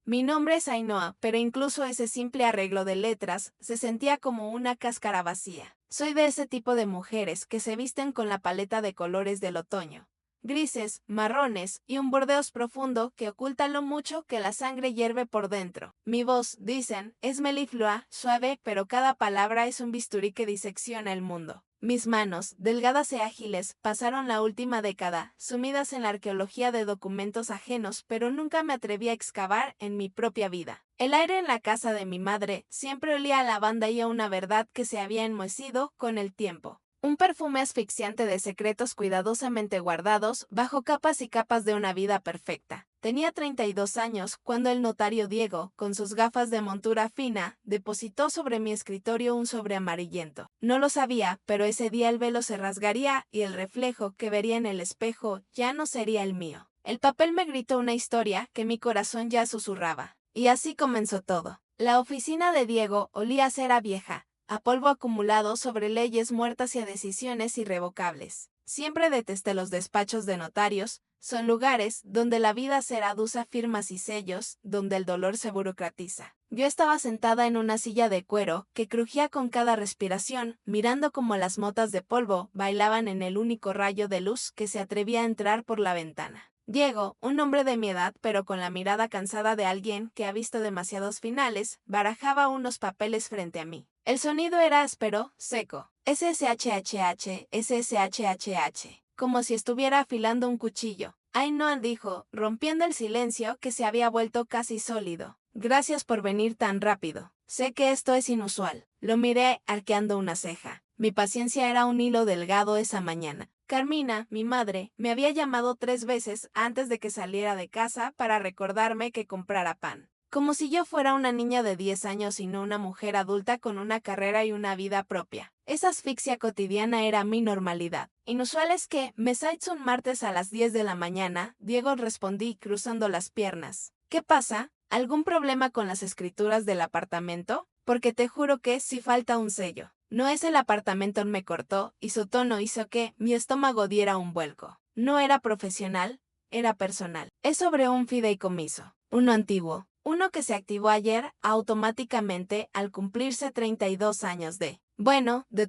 Mi nombre es Ainhoa, pero incluso ese simple arreglo de letras se sentía como una cáscara vacía. Soy de ese tipo de mujeres que se visten con la paleta de colores del otoño. Grises, marrones y un bordeos profundo que oculta lo mucho que la sangre hierve por dentro. Mi voz, dicen, es meliflua, suave, pero cada palabra es un bisturí que disecciona el mundo. Mis manos, delgadas y ágiles, pasaron la última década, sumidas en la arqueología de documentos ajenos, pero nunca me atreví a excavar en mi propia vida. El aire en la casa de mi madre siempre olía a lavanda y a una verdad que se había enmohecido con el tiempo. Un perfume asfixiante de secretos cuidadosamente guardados bajo capas y capas de una vida perfecta. Tenía 32 años cuando el notario Diego, con sus gafas de montura fina, depositó sobre mi escritorio un sobre amarillento. No lo sabía, pero ese día el velo se rasgaría y el reflejo que vería en el espejo ya no sería el mío. El papel me gritó una historia que mi corazón ya susurraba. Y así comenzó todo. La oficina de Diego olía a cera vieja, a polvo acumulado sobre leyes muertas y a decisiones irrevocables. Siempre detesté los despachos de notarios. Son lugares donde la vida se traduce firmas y sellos, donde el dolor se burocratiza. Yo estaba sentada en una silla de cuero que crujía con cada respiración, mirando cómo las motas de polvo bailaban en el único rayo de luz que se atrevía a entrar por la ventana. Diego, un hombre de mi edad pero con la mirada cansada de alguien que ha visto demasiados finales, barajaba unos papeles frente a mí. El sonido era áspero, seco. SSHHH, SSHHH, como si estuviera afilando un cuchillo. Ainhoa dijo, rompiendo el silencio que se había vuelto casi sólido. Gracias por venir tan rápido. Sé que esto es inusual. Lo miré arqueando una ceja. Mi paciencia era un hilo delgado esa mañana. Carmina, mi madre, me había llamado 3 veces antes de que saliera de casa para recordarme que comprara pan. Como si yo fuera una niña de 10 años y no una mujer adulta con una carrera y una vida propia. Esa asfixia cotidiana era mi normalidad. Inusual es que, me sites un martes a las 10 de la mañana, Diego respondí cruzando las piernas. ¿Qué pasa? ¿Algún problema con las escrituras del apartamento? Porque te juro que sí falta un sello. No es el apartamento, me cortó, y su tono hizo que mi estómago diera un vuelco. No era profesional, era personal. Es sobre un fideicomiso, uno antiguo. Uno que se activó ayer automáticamente al cumplirse 32 años de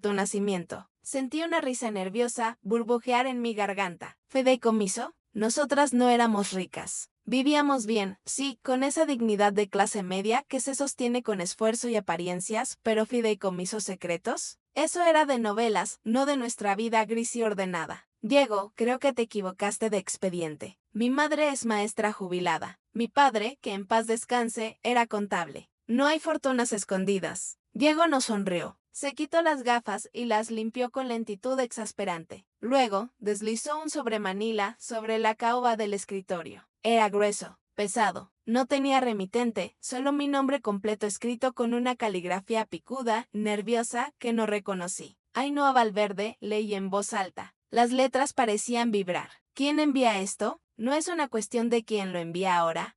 tu nacimiento. Sentí una risa nerviosa burbujear en mi garganta. ¿Fideicomiso? Nosotras no éramos ricas. Vivíamos bien, sí, con esa dignidad de clase media que se sostiene con esfuerzo y apariencias, pero ¿fideicomisos secretos? Eso era de novelas, no de nuestra vida gris y ordenada. Diego, creo que te equivocaste de expediente. Mi madre es maestra jubilada. Mi padre, que en paz descanse, era contable. No hay fortunas escondidas. Diego no sonrió. Se quitó las gafas y las limpió con lentitud exasperante. Luego, deslizó un sobremanila sobre la caoba del escritorio. Era grueso, pesado. No tenía remitente, solo mi nombre completo escrito con una caligrafía picuda, nerviosa, que no reconocí. Ainhoa Valverde, leí en voz alta. Las letras parecían vibrar. ¿Quién envía esto? No es una cuestión de quién lo envía ahora.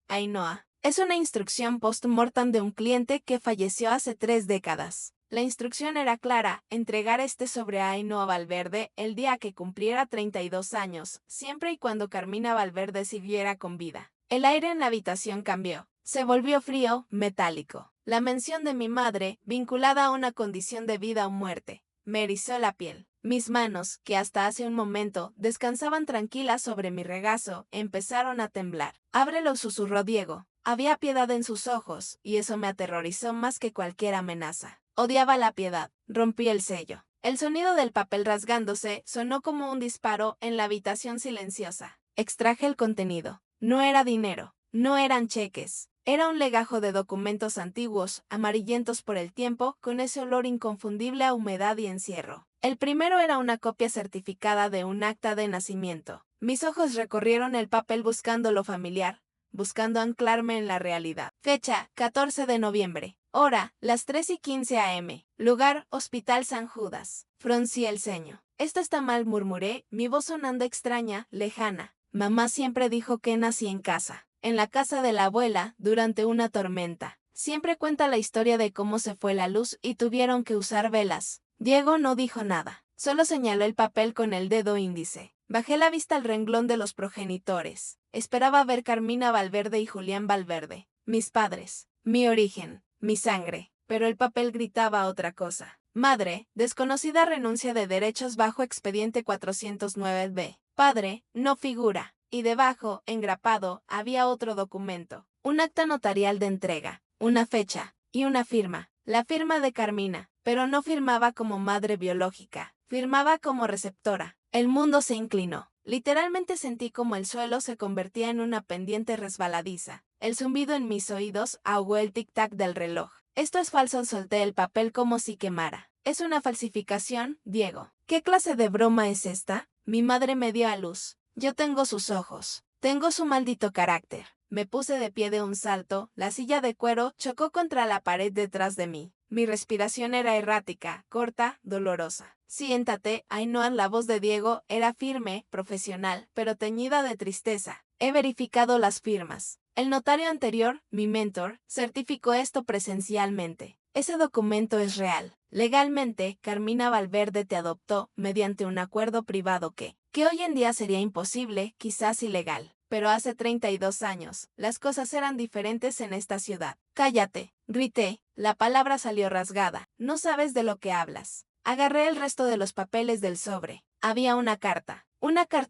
Ainhoa. Es una instrucción post-mortem de un cliente que falleció hace 3 décadas. La instrucción era clara, entregar este sobre a Ainhoa Valverde el día que cumpliera 32 años, siempre y cuando Carmina Valverde siguiera con vida. El aire en la habitación cambió. Se volvió frío, metálico. La mención de mi madre, vinculada a una condición de vida o muerte, me erizó la piel. Mis manos, que hasta hace un momento descansaban tranquilas sobre mi regazo, empezaron a temblar. Ábrelo, susurró Diego. Había piedad en sus ojos, y eso me aterrorizó más que cualquier amenaza. Odiaba la piedad. Rompí el sello. El sonido del papel rasgándose sonó como un disparo en la habitación silenciosa. Extraje el contenido. No era dinero. No eran cheques. Era un legajo de documentos antiguos, amarillentos por el tiempo, con ese olor inconfundible a humedad y encierro. El primero era una copia certificada de un acta de nacimiento. Mis ojos recorrieron el papel buscando lo familiar, buscando anclarme en la realidad. Fecha, 14 de noviembre. Hora, las 3:15 am. Lugar, Hospital San Judas. Fruncí el ceño. Esto está mal, murmuré, mi voz sonando extraña, lejana. Mamá siempre dijo que nací en casa. En la casa de la abuela, durante una tormenta. Siempre cuenta la historia de cómo se fue la luz y tuvieron que usar velas. Diego no dijo nada. Solo señaló el papel con el dedo índice. Bajé la vista al renglón de los progenitores. Esperaba ver Carmina Valverde y Julián Valverde, mis padres, mi origen, mi sangre, pero el papel gritaba otra cosa. Madre, desconocida renuncia de derechos bajo expediente 409b. Padre, no figura. Y debajo, engrapado, había otro documento. Un acta notarial de entrega, una fecha y una firma. La firma de Carmina, pero no firmaba como madre biológica, firmaba como receptora. El mundo se inclinó. Literalmente sentí como el suelo se convertía en una pendiente resbaladiza. El zumbido en mis oídos ahogó el tic-tac del reloj. Esto es falso, solté el papel como si quemara. Es una falsificación, Diego. ¿Qué clase de broma es esta? Mi madre me dio a luz. Yo tengo sus ojos. Tengo su maldito carácter. Me puse de pie de un salto, la silla de cuero chocó contra la pared detrás de mí. Mi respiración era errática, corta, dolorosa. Siéntate, Ainhoa. La voz de Diego era firme, profesional, pero teñida de tristeza. He verificado las firmas. El notario anterior, mi mentor, certificó esto presencialmente. Ese documento es real. Legalmente, Carmina Valverde te adoptó mediante un acuerdo privado que hoy en día sería imposible, quizás ilegal. Pero hace 32 años, las cosas eran diferentes en esta ciudad. Cállate, grité. La palabra salió rasgada. No sabes de lo que hablas. Agarré el resto de los papeles del sobre. Había una carta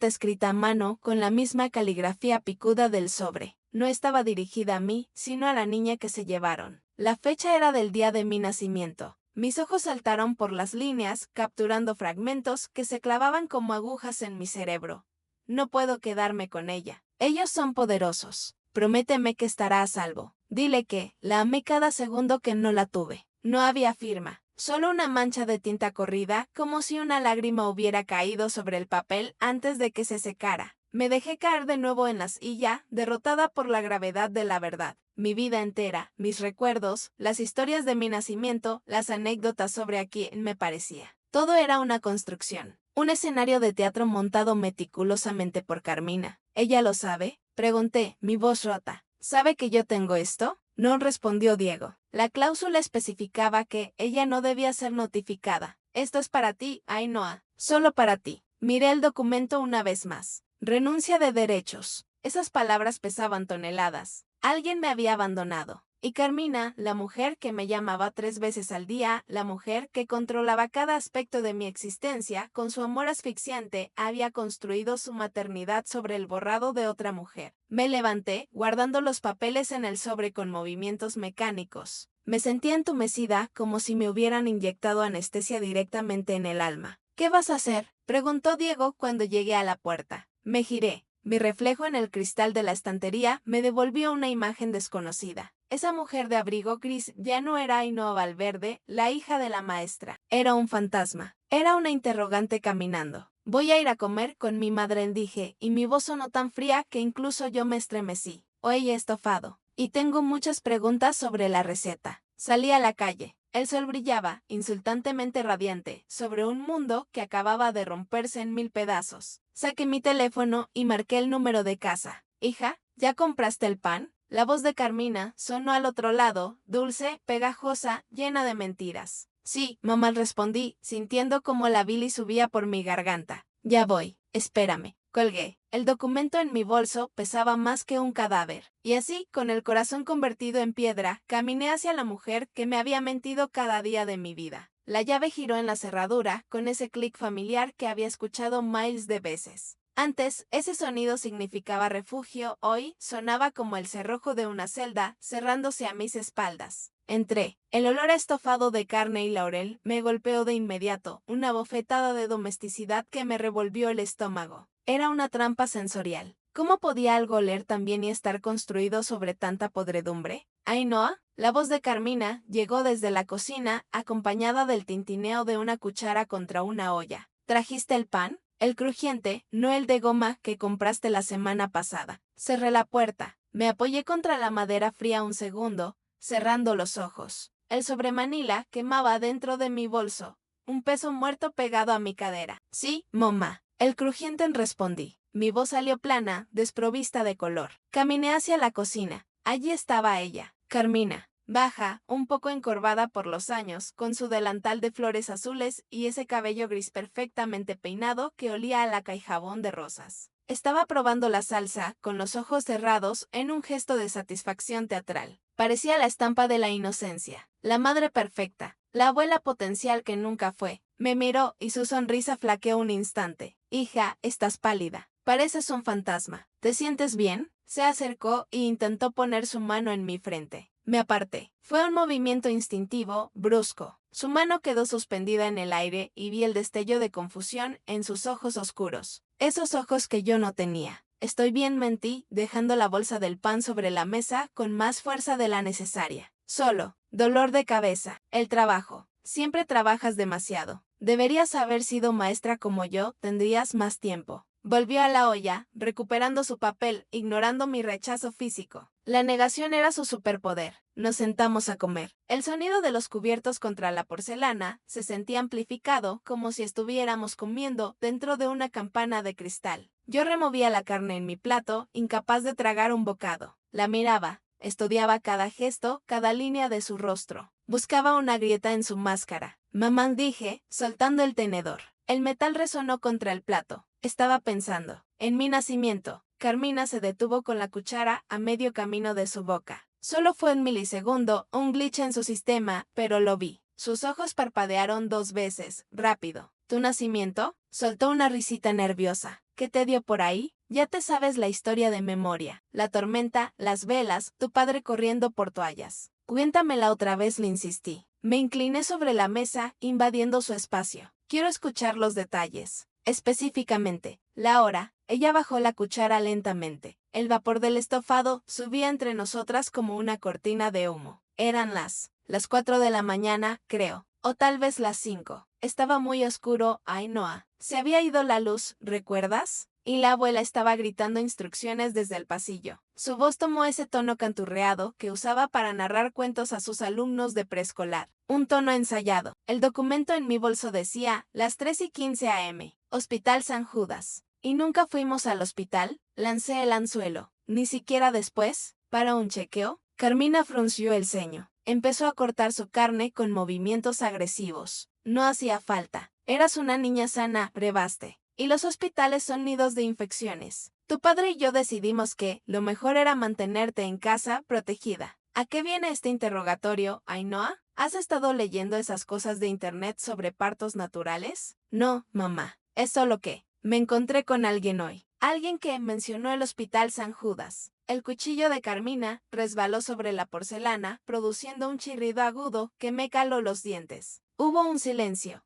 escrita a mano con la misma caligrafía picuda del sobre. No estaba dirigida a mí, sino a la niña que se llevaron. La fecha era del día de mi nacimiento. Mis ojos saltaron por las líneas, capturando fragmentos que se clavaban como agujas en mi cerebro. No puedo quedarme con ella. Ellos son poderosos. Prométeme que estará a salvo. Dile que la amé cada segundo que no la tuve. No había firma. Solo una mancha de tinta corrida, como si una lágrima hubiera caído sobre el papel antes de que se secara. Me dejé caer de nuevo en la silla, derrotada por la gravedad de la verdad. Mi vida entera, mis recuerdos, las historias de mi nacimiento, las anécdotas sobre a quién me parecía. Todo era una construcción. Un escenario de teatro montado meticulosamente por Carmina. ¿Ella lo sabe? Pregunté, mi voz rota. ¿Sabe que yo tengo esto? No, respondió Diego. La cláusula especificaba que ella no debía ser notificada. Esto es para ti, Ainhoa. Solo para ti. Miré el documento una vez más. Renuncia de derechos. Esas palabras pesaban toneladas. Alguien me había abandonado. Y Carmina, la mujer que me llamaba 3 veces al día, la mujer que controlaba cada aspecto de mi existencia, con su amor asfixiante, había construido su maternidad sobre el borrado de otra mujer. Me levanté, guardando los papeles en el sobre con movimientos mecánicos. Me sentía entumecida, como si me hubieran inyectado anestesia directamente en el alma. ¿Qué vas a hacer?, preguntó Diego cuando llegué a la puerta. Me giré. Mi reflejo en el cristal de la estantería me devolvió una imagen desconocida. Esa mujer de abrigo gris ya no era Ainhoa Valverde, la hija de la maestra. Era un fantasma. Era una interrogante caminando. Voy a ir a comer con mi madre, dije, y mi voz sonó tan fría que incluso yo me estremecí. Hoy he estofado. Y tengo muchas preguntas sobre la receta. Salí a la calle. El sol brillaba, insultantemente radiante, sobre un mundo que acababa de romperse en 1000 pedazos. Saqué mi teléfono y marqué el número de casa. Hija, ¿ya compraste el pan? La voz de Carmina sonó al otro lado, dulce, pegajosa, llena de mentiras. Sí, mamá, respondí, sintiendo como la bilis subía por mi garganta. Ya voy, espérame. Colgué. El documento en mi bolso pesaba más que un cadáver. Y así, con el corazón convertido en piedra, caminé hacia la mujer que me había mentido cada día de mi vida. La llave giró en la cerradura, con ese clic familiar que había escuchado miles de veces. Antes, ese sonido significaba refugio, hoy sonaba como el cerrojo de una celda, cerrándose a mis espaldas. Entré. El olor a estofado de carne y laurel me golpeó de inmediato, una bofetada de domesticidad que me revolvió el estómago. Era una trampa sensorial. ¿Cómo podía algo oler tan bien y estar construido sobre tanta podredumbre? Ainhoa, la voz de Carmina, llegó desde la cocina, acompañada del tintineo de una cuchara contra una olla. ¿Trajiste el pan? El crujiente, no el de goma que compraste la semana pasada. Cerré la puerta. Me apoyé contra la madera fría un segundo, cerrando los ojos. El sobremanila quemaba dentro de mi bolso. Un peso muerto pegado a mi cadera. Sí, mamá. El crujiente, respondí. Mi voz salió plana, desprovista de color. Caminé hacia la cocina. Allí estaba ella, Carmina. baja, un poco encorvada por los años, con su delantal de flores azules y ese cabello gris perfectamente peinado que olía a laca y jabón de rosas. Estaba probando la salsa, con los ojos cerrados, en un gesto de satisfacción teatral. Parecía la estampa de la inocencia, la madre perfecta, la abuela potencial que nunca fue. Me miró y su sonrisa flaqueó un instante. Hija, estás pálida. Pareces un fantasma. ¿Te sientes bien? Se acercó e intentó poner su mano en mi frente. Me aparté. Fue un movimiento instintivo, brusco. Su mano quedó suspendida en el aire y vi el destello de confusión en sus ojos oscuros. Esos ojos que yo no tenía. Estoy bien, mentí, dejando la bolsa del pan sobre la mesa con más fuerza de la necesaria. Solo, dolor de cabeza, el trabajo. Siempre trabajas demasiado. Deberías haber sido maestra como yo, tendrías más tiempo. Volvió a la olla, recuperando su papel, ignorando mi rechazo físico. La negación era su superpoder. Nos sentamos a comer. El sonido de los cubiertos contra la porcelana se sentía amplificado, como si estuviéramos comiendo dentro de una campana de cristal. Yo removía la carne en mi plato, incapaz de tragar un bocado. La miraba, estudiaba cada gesto, cada línea de su rostro. Buscaba una grieta en su máscara. Mamá, dije, soltando el tenedor. El metal resonó contra el plato. Estaba pensando. En mi nacimiento. Carmina se detuvo con la cuchara a medio camino de su boca. Solo fue un milisegundo, un glitch en su sistema, pero lo vi. Sus ojos parpadearon 2 veces, rápido. ¿Tu nacimiento? Soltó una risita nerviosa. ¿Qué te dio por ahí? Ya te sabes la historia de memoria. La tormenta, las velas, tu padre corriendo por toallas. Cuéntamela otra vez, le insistí. Me incliné sobre la mesa, invadiendo su espacio. Quiero escuchar los detalles. Específicamente, la hora. Ella bajó la cuchara lentamente. El vapor del estofado subía entre nosotras como una cortina de humo. Eran las 4 de la mañana, creo. O tal vez las 5. Estaba muy oscuro, Ainhoa. Se había ido la luz, ¿recuerdas? Y la abuela estaba gritando instrucciones desde el pasillo. Su voz tomó ese tono canturreado que usaba para narrar cuentos a sus alumnos de preescolar. Un tono ensayado. El documento en mi bolso decía, las 3:15 a.m., Hospital San Judas. ¿Y nunca fuimos al hospital? Lancé el anzuelo. ¿Ni siquiera después? ¿Para un chequeo? Carmina frunció el ceño. Empezó a cortar su carne con movimientos agresivos. No hacía falta. Eras una niña sana, brevaste. Y los hospitales son nidos de infecciones. Tu padre y yo decidimos que lo mejor era mantenerte en casa, protegida. ¿A qué viene este interrogatorio, Ainhoa? ¿Has estado leyendo esas cosas de internet sobre partos naturales? No, mamá. Es solo que me encontré con alguien hoy. Alguien que mencionó el Hospital San Judas. El cuchillo de Carmina resbaló sobre la porcelana, produciendo un chirrido agudo que me caló los dientes. Hubo un silencio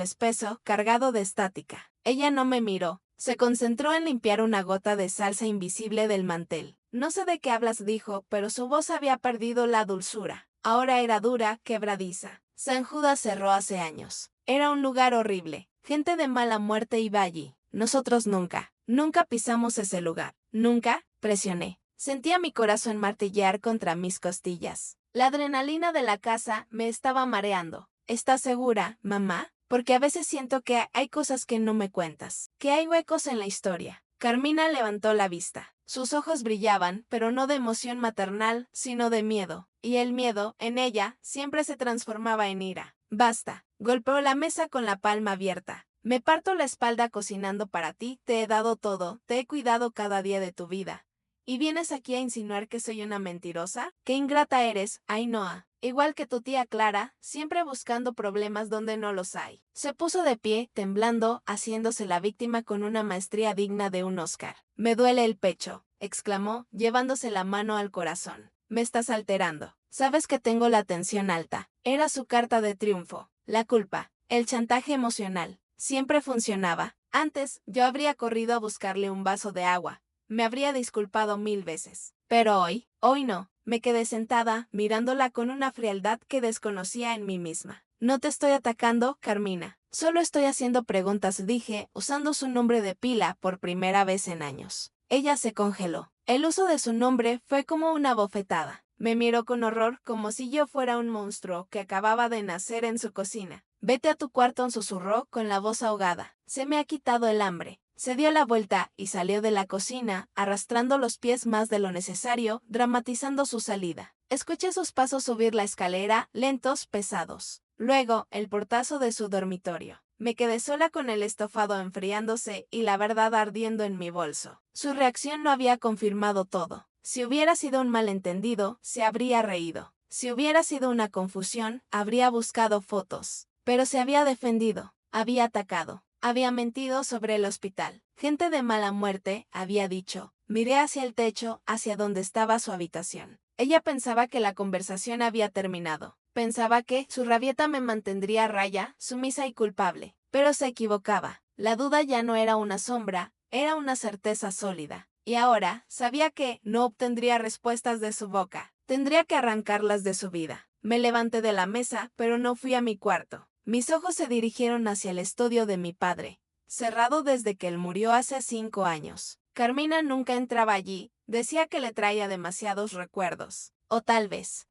espeso, cargado de estática. Ella no me miró. Se concentró en limpiar una gota de salsa invisible del mantel. No sé de qué hablas, dijo, pero su voz había perdido la dulzura. Ahora era dura, quebradiza. San Judas cerró hace años. Era un lugar horrible. Gente de mala muerte iba allí. Nosotros nunca pisamos ese lugar. Nunca, presioné. Sentía mi corazón martillear contra mis costillas. La adrenalina de la casa me estaba mareando. ¿Estás segura, mamá? Porque a veces siento que hay cosas que no me cuentas, que hay huecos en la historia. Carmina levantó la vista. Sus ojos brillaban, pero no de emoción maternal, sino de miedo. Y el miedo, en ella, siempre se transformaba en ira. Basta. Golpeó la mesa con la palma abierta. Me parto la espalda cocinando para ti, te he dado todo, te he cuidado cada día de tu vida. ¿Y vienes aquí a insinuar que soy una mentirosa? ¡Qué ingrata eres, Ainhoa! Igual que tu tía Clara, siempre buscando problemas donde no los hay. Se puso de pie, temblando, haciéndose la víctima con una maestría digna de un Oscar. Me duele el pecho, exclamó, llevándose la mano al corazón. Me estás alterando. Sabes que tengo la tensión alta. Era su carta de triunfo. La culpa, el chantaje emocional. Siempre funcionaba. Antes, yo habría corrido a buscarle un vaso de agua. Me habría disculpado 1000 veces. Pero hoy no. Me quedé sentada, mirándola con una frialdad que desconocía en mí misma. No te estoy atacando, Carmina. Solo estoy haciendo preguntas, dije, usando su nombre de pila por primera vez en años. Ella se congeló. El uso de su nombre fue como una bofetada. Me miró con horror, como si yo fuera un monstruo que acababa de nacer en su cocina. Vete a tu cuarto, susurró con la voz ahogada. Se me ha quitado el hambre. Se dio la vuelta y salió de la cocina, arrastrando los pies más de lo necesario, dramatizando su salida. Escuché sus pasos subir la escalera, lentos, pesados. Luego, el portazo de su dormitorio. Me quedé sola con el estofado enfriándose y la verdad ardiendo en mi bolso. Su reacción lo había confirmado todo. Si hubiera sido un malentendido, se habría reído. Si hubiera sido una confusión, habría buscado fotos. Pero se había defendido, había atacado, había mentido sobre el hospital. Gente de mala muerte, había dicho. Miré hacia el techo, hacia donde estaba su habitación. Ella pensaba que la conversación había terminado. Pensaba que su rabieta me mantendría a raya, sumisa y culpable. Pero se equivocaba. La duda ya no era una sombra, era una certeza sólida. Y ahora sabía que no obtendría respuestas de su boca. Tendría que arrancarlas de su vida. Me levanté de la mesa, pero no fui a mi cuarto. Mis ojos se dirigieron hacia el estudio de mi padre, cerrado desde que él murió hace 5 años. Carmina nunca entraba allí, decía que le traía demasiados recuerdos. O tal vez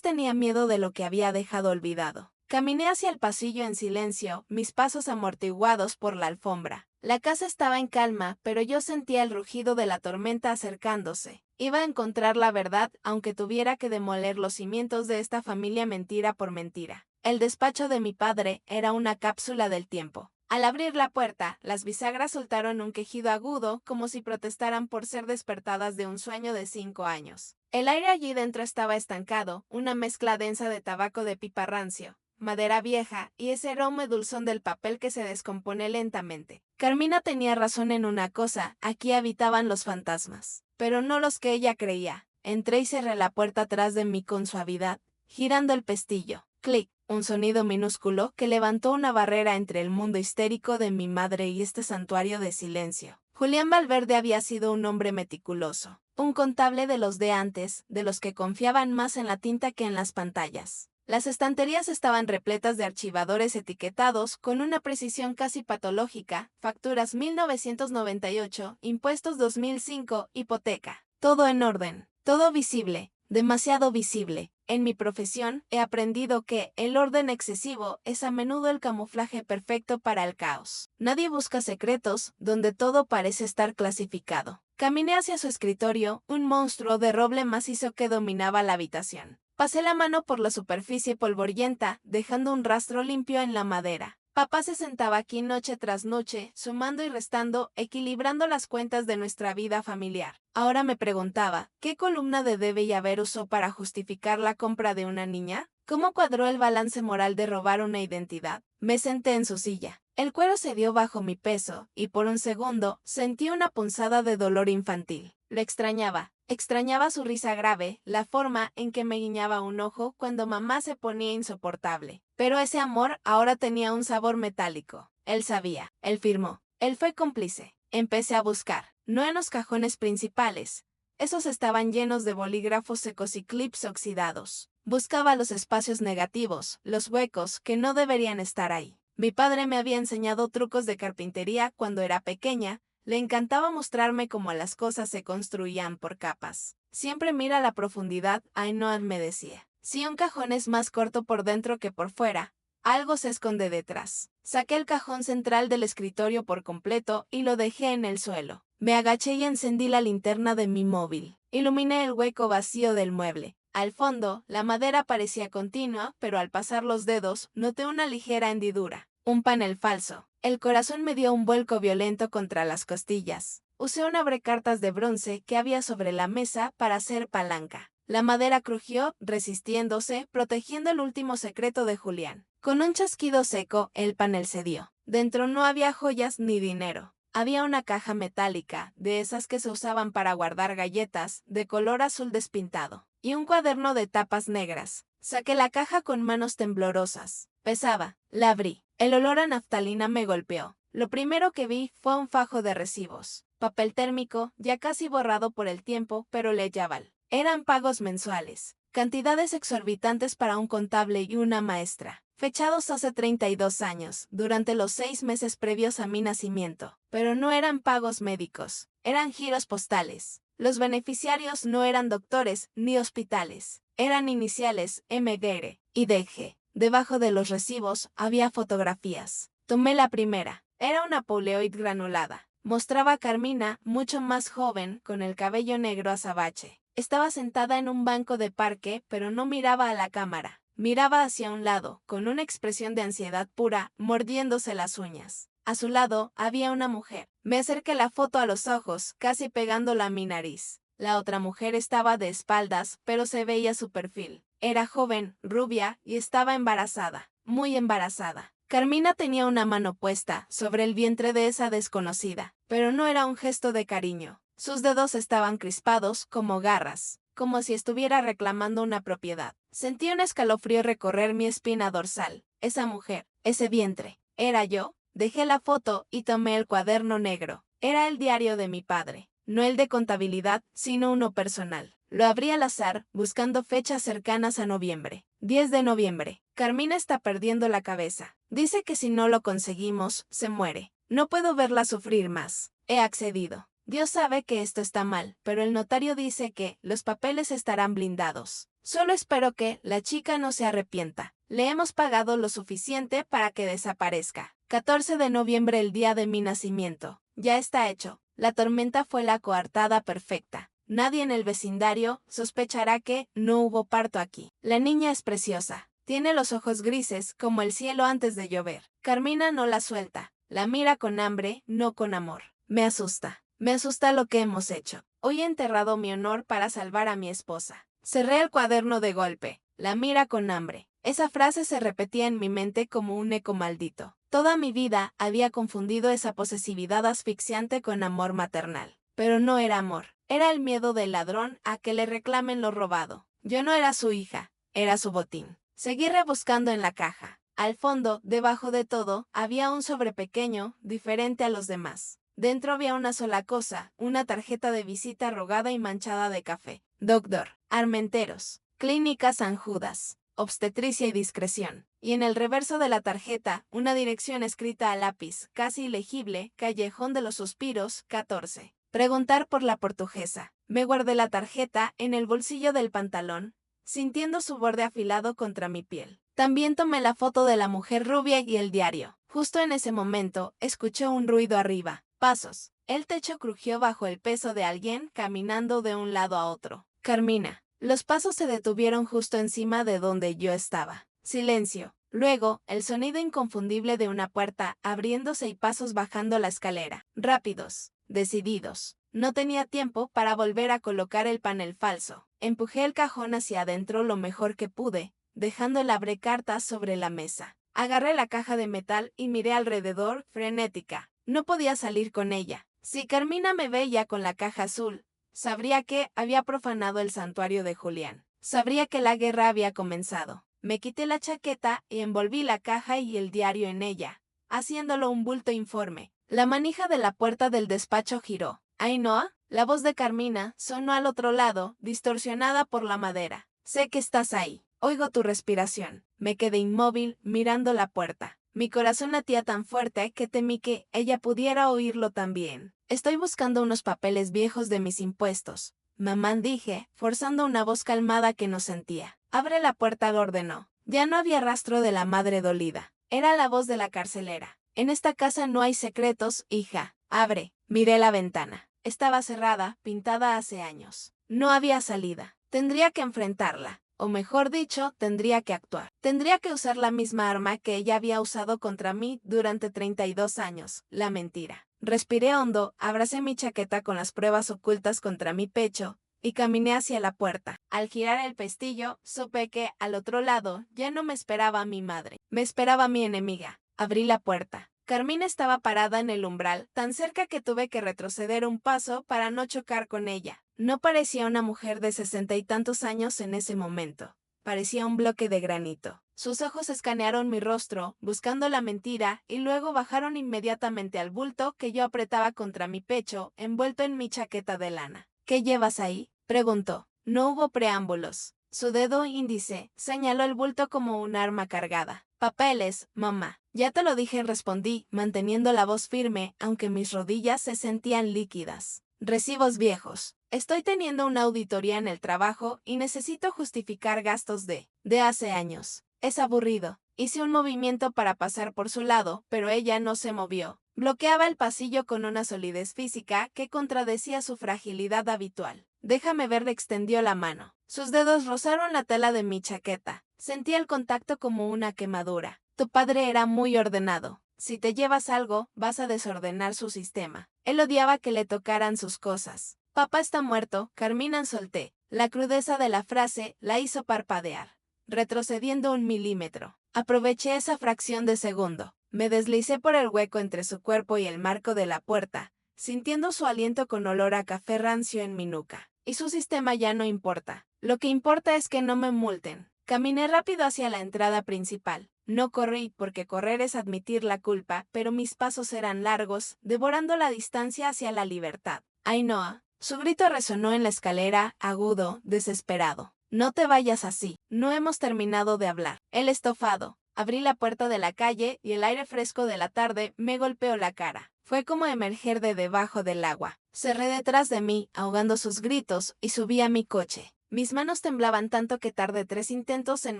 tenía miedo de lo que había dejado olvidado. Caminé hacia el pasillo en silencio, mis pasos amortiguados por la alfombra. La casa estaba en calma, pero yo sentía el rugido de la tormenta acercándose. Iba a encontrar la verdad, aunque tuviera que demoler los cimientos de esta familia mentira por mentira. El despacho de mi padre era una cápsula del tiempo. Al abrir la puerta, las bisagras soltaron un quejido agudo, como si protestaran por ser despertadas de un sueño de 5 años. El aire allí dentro estaba estancado, una mezcla densa de tabaco de pipa rancio, madera vieja y ese aroma dulzón del papel que se descompone lentamente. Carmina tenía razón en una cosa, aquí habitaban los fantasmas, pero no los que ella creía. Entré y cerré la puerta atrás de mí con suavidad, girando el pestillo. Clic, un sonido minúsculo que levantó una barrera entre el mundo histérico de mi madre y este santuario de silencio. Julián Valverde había sido un hombre meticuloso, un contable de los de antes, de los que confiaban más en la tinta que en las pantallas. Las estanterías estaban repletas de archivadores etiquetados con una precisión casi patológica, facturas 1998, impuestos 2005, hipoteca. Todo en orden, todo visible, demasiado visible. En mi profesión he aprendido que el orden excesivo es a menudo el camuflaje perfecto para el caos. Nadie busca secretos donde todo parece estar clasificado. Caminé hacia su escritorio, un monstruo de roble macizo que dominaba la habitación. Pasé la mano por la superficie polvorienta, dejando un rastro limpio en la madera. Papá se sentaba aquí noche tras noche, sumando y restando, equilibrando las cuentas de nuestra vida familiar. Ahora me preguntaba, ¿qué columna de debe y haber usó para justificar la compra de una niña? ¿Cómo cuadró el balance moral de robar una identidad? Me senté en su silla. El cuero cedió bajo mi peso, y por un segundo sentí una punzada de dolor infantil. Lo extrañaba. Extrañaba su risa grave, la forma en que me guiñaba un ojo cuando mamá se ponía insoportable. Pero ese amor ahora tenía un sabor metálico. Él sabía, él firmó, él fue cómplice. Empecé a buscar, no en los cajones principales. Esos estaban llenos de bolígrafos secos y clips oxidados. Buscaba los espacios negativos, los huecos que no deberían estar ahí. Mi padre me había enseñado trucos de carpintería cuando era pequeña. Le encantaba mostrarme cómo las cosas se construían por capas. Siempre mira la profundidad, Ainhoa me decía. Si un cajón es más corto por dentro que por fuera, algo se esconde detrás. Saqué el cajón central del escritorio por completo y lo dejé en el suelo. Me agaché y encendí la linterna de mi móvil. Iluminé el hueco vacío del mueble. Al fondo, la madera parecía continua, pero al pasar los dedos, noté una ligera hendidura. Un panel falso. El corazón me dio un vuelco violento contra las costillas. Usé un abrecartas de bronce que había sobre la mesa para hacer palanca. La madera crujió, resistiéndose, protegiendo el último secreto de Julián. Con un chasquido seco, el panel cedió. Dentro no había joyas ni dinero. Había una caja metálica, de esas que se usaban para guardar galletas, de color azul despintado, y un cuaderno de tapas negras. Saqué la caja con manos temblorosas. Pesaba. La abrí. El olor a naftalina me golpeó. Lo primero que vi fue un fajo de recibos. Papel térmico, ya casi borrado por el tiempo, pero legible. Eran pagos mensuales. Cantidades exorbitantes para un contable y una maestra. Fechados hace 32 años, durante los 6 meses previos a mi nacimiento. Pero no eran pagos médicos. Eran giros postales. Los beneficiarios no eran doctores ni hospitales. Eran iniciales MGR y DG. Debajo de los recibos había fotografías. Tomé la primera. Era una Polaroid granulada. Mostraba a Carmina, mucho más joven, con el cabello negro azabache. Estaba sentada en un banco de parque, pero no miraba a la cámara. Miraba hacia un lado, con una expresión de ansiedad pura, mordiéndose las uñas. A su lado había una mujer. Me acerqué la foto a los ojos, casi pegándola a mi nariz. La otra mujer estaba de espaldas, pero se veía su perfil. Era joven, rubia, y estaba embarazada, muy embarazada. Carmina tenía una mano puesta sobre el vientre de esa desconocida, pero no era un gesto de cariño. Sus dedos estaban crispados como garras, como si estuviera reclamando una propiedad. Sentí un escalofrío recorrer mi espina dorsal. Esa mujer, ese vientre, ¿era yo? Dejé la foto y tomé el cuaderno negro. Era el diario de mi padre, no el de contabilidad, sino uno personal. Lo abrí al azar, buscando fechas cercanas a noviembre. 10 de noviembre. Carmina está perdiendo la cabeza. Dice que si no lo conseguimos, se muere. No puedo verla sufrir más. He accedido. Dios sabe que esto está mal, pero el notario dice que los papeles estarán blindados. Solo espero que la chica no se arrepienta. Le hemos pagado lo suficiente para que desaparezca. 14 de noviembre, el día de mi nacimiento. Ya está hecho. La tormenta fue la coartada perfecta. Nadie en el vecindario sospechará que no hubo parto aquí. La niña es preciosa. Tiene los ojos grises como el cielo antes de llover. Carmina no la suelta. La mira con hambre, no con amor. Me asusta. Me asusta lo que hemos hecho. Hoy he enterrado mi honor para salvar a mi esposa. Cerré el cuaderno de golpe. La mira con hambre. Esa frase se repetía en mi mente como un eco maldito. Toda mi vida había confundido esa posesividad asfixiante con amor maternal. Pero no era amor. Era el miedo del ladrón a que le reclamen lo robado. Yo no era su hija, era su botín. Seguí rebuscando en la caja. Al fondo, debajo de todo, había un sobre pequeño, diferente a los demás. Dentro había una sola cosa, una tarjeta de visita arrugada y manchada de café. Doctor Armenteros, Clínica San Judas, Obstetricia y Discreción. Y en el reverso de la tarjeta, una dirección escrita a lápiz, casi ilegible, Callejón de los Suspiros, 14. Preguntar por la portuguesa. Me guardé la tarjeta en el bolsillo del pantalón, sintiendo su borde afilado contra mi piel. También tomé la foto de la mujer rubia y el diario. Justo en ese momento, escuché un ruido arriba. Pasos. El techo crujió bajo el peso de alguien caminando de un lado a otro. Carmina. Los pasos se detuvieron justo encima de donde yo estaba. Silencio. Luego, el sonido inconfundible de una puerta abriéndose y pasos bajando la escalera. Rápidos. Decididos. No tenía tiempo para volver a colocar el panel falso. Empujé el cajón hacia adentro lo mejor que pude, dejando el abrecartas sobre la mesa. Agarré la caja de metal y miré alrededor, frenética. No podía salir con ella. Si Carmina me veía con la caja azul, sabría que había profanado el santuario de Julián. Sabría que la guerra había comenzado. Me quité la chaqueta y envolví la caja y el diario en ella, haciéndolo un bulto informe. La manija de la puerta del despacho giró. «Ainhoa», la voz de Carmina sonó al otro lado, distorsionada por la madera. «Sé que estás ahí. Oigo tu respiración». Me quedé inmóvil, mirando la puerta. Mi corazón latía tan fuerte que temí que ella pudiera oírlo también. «Estoy buscando unos papeles viejos de mis impuestos», mamá, dije, forzando una voz calmada que no sentía. «Abre la puerta», ordenó. Ya no había rastro de la madre dolida. Era la voz de la carcelera. «En esta casa no hay secretos, hija. Abre». Miré la ventana. Estaba cerrada, pintada hace años. No había salida. Tendría que enfrentarla. O mejor dicho, tendría que actuar. Tendría que usar la misma arma que ella había usado contra mí durante 32 años, la mentira. Respiré hondo, abracé mi chaqueta con las pruebas ocultas contra mi pecho y caminé hacia la puerta. Al girar el pestillo, supe que, al otro lado, ya no me esperaba mi madre. Me esperaba mi enemiga. Abrí la puerta. Carmina estaba parada en el umbral, tan cerca que tuve que retroceder un paso para no chocar con ella. No parecía una mujer de 60 y tantos años en ese momento. Parecía un bloque de granito. Sus ojos escanearon mi rostro, buscando la mentira, y luego bajaron inmediatamente al bulto que yo apretaba contra mi pecho, envuelto en mi chaqueta de lana. «¿Qué llevas ahí?», preguntó. No hubo preámbulos. Su dedo índice señaló el bulto como un arma cargada. «Papeles, mamá». «Ya te lo dije», respondí, manteniendo la voz firme, aunque mis rodillas se sentían líquidas. «Recibos viejos. Estoy teniendo una auditoría en el trabajo y necesito justificar gastos de hace años. Es aburrido». Hice un movimiento para pasar por su lado, pero ella no se movió. Bloqueaba el pasillo con una solidez física que contradecía su fragilidad habitual. Déjame ver, le extendió la mano. Sus dedos rozaron la tela de mi chaqueta. Sentí el contacto como una quemadura. Tu padre era muy ordenado. Si te llevas algo, vas a desordenar su sistema. Él odiaba que le tocaran sus cosas. Papá está muerto, Carmina, solté. La crudeza de la frase la hizo parpadear, retrocediendo 1 milímetro. Aproveché esa fracción de segundo. Me deslicé por el hueco entre su cuerpo y el marco de la puerta, sintiendo su aliento con olor a café rancio en mi nuca. Y su sistema ya no importa. Lo que importa es que no me multen. Caminé rápido hacia la entrada principal. No corrí, porque correr es admitir la culpa, pero mis pasos eran largos, devorando la distancia hacia la libertad. Ainhoa. Su grito resonó en la escalera, agudo, desesperado. No te vayas así. No hemos terminado de hablar. El estofado. Abrí la puerta de la calle y el aire fresco de la tarde me golpeó la cara. Fue como emerger de debajo del agua. Cerré detrás de mí, ahogando sus gritos, y subí a mi coche. Mis manos temblaban tanto que tardé 3 intentos en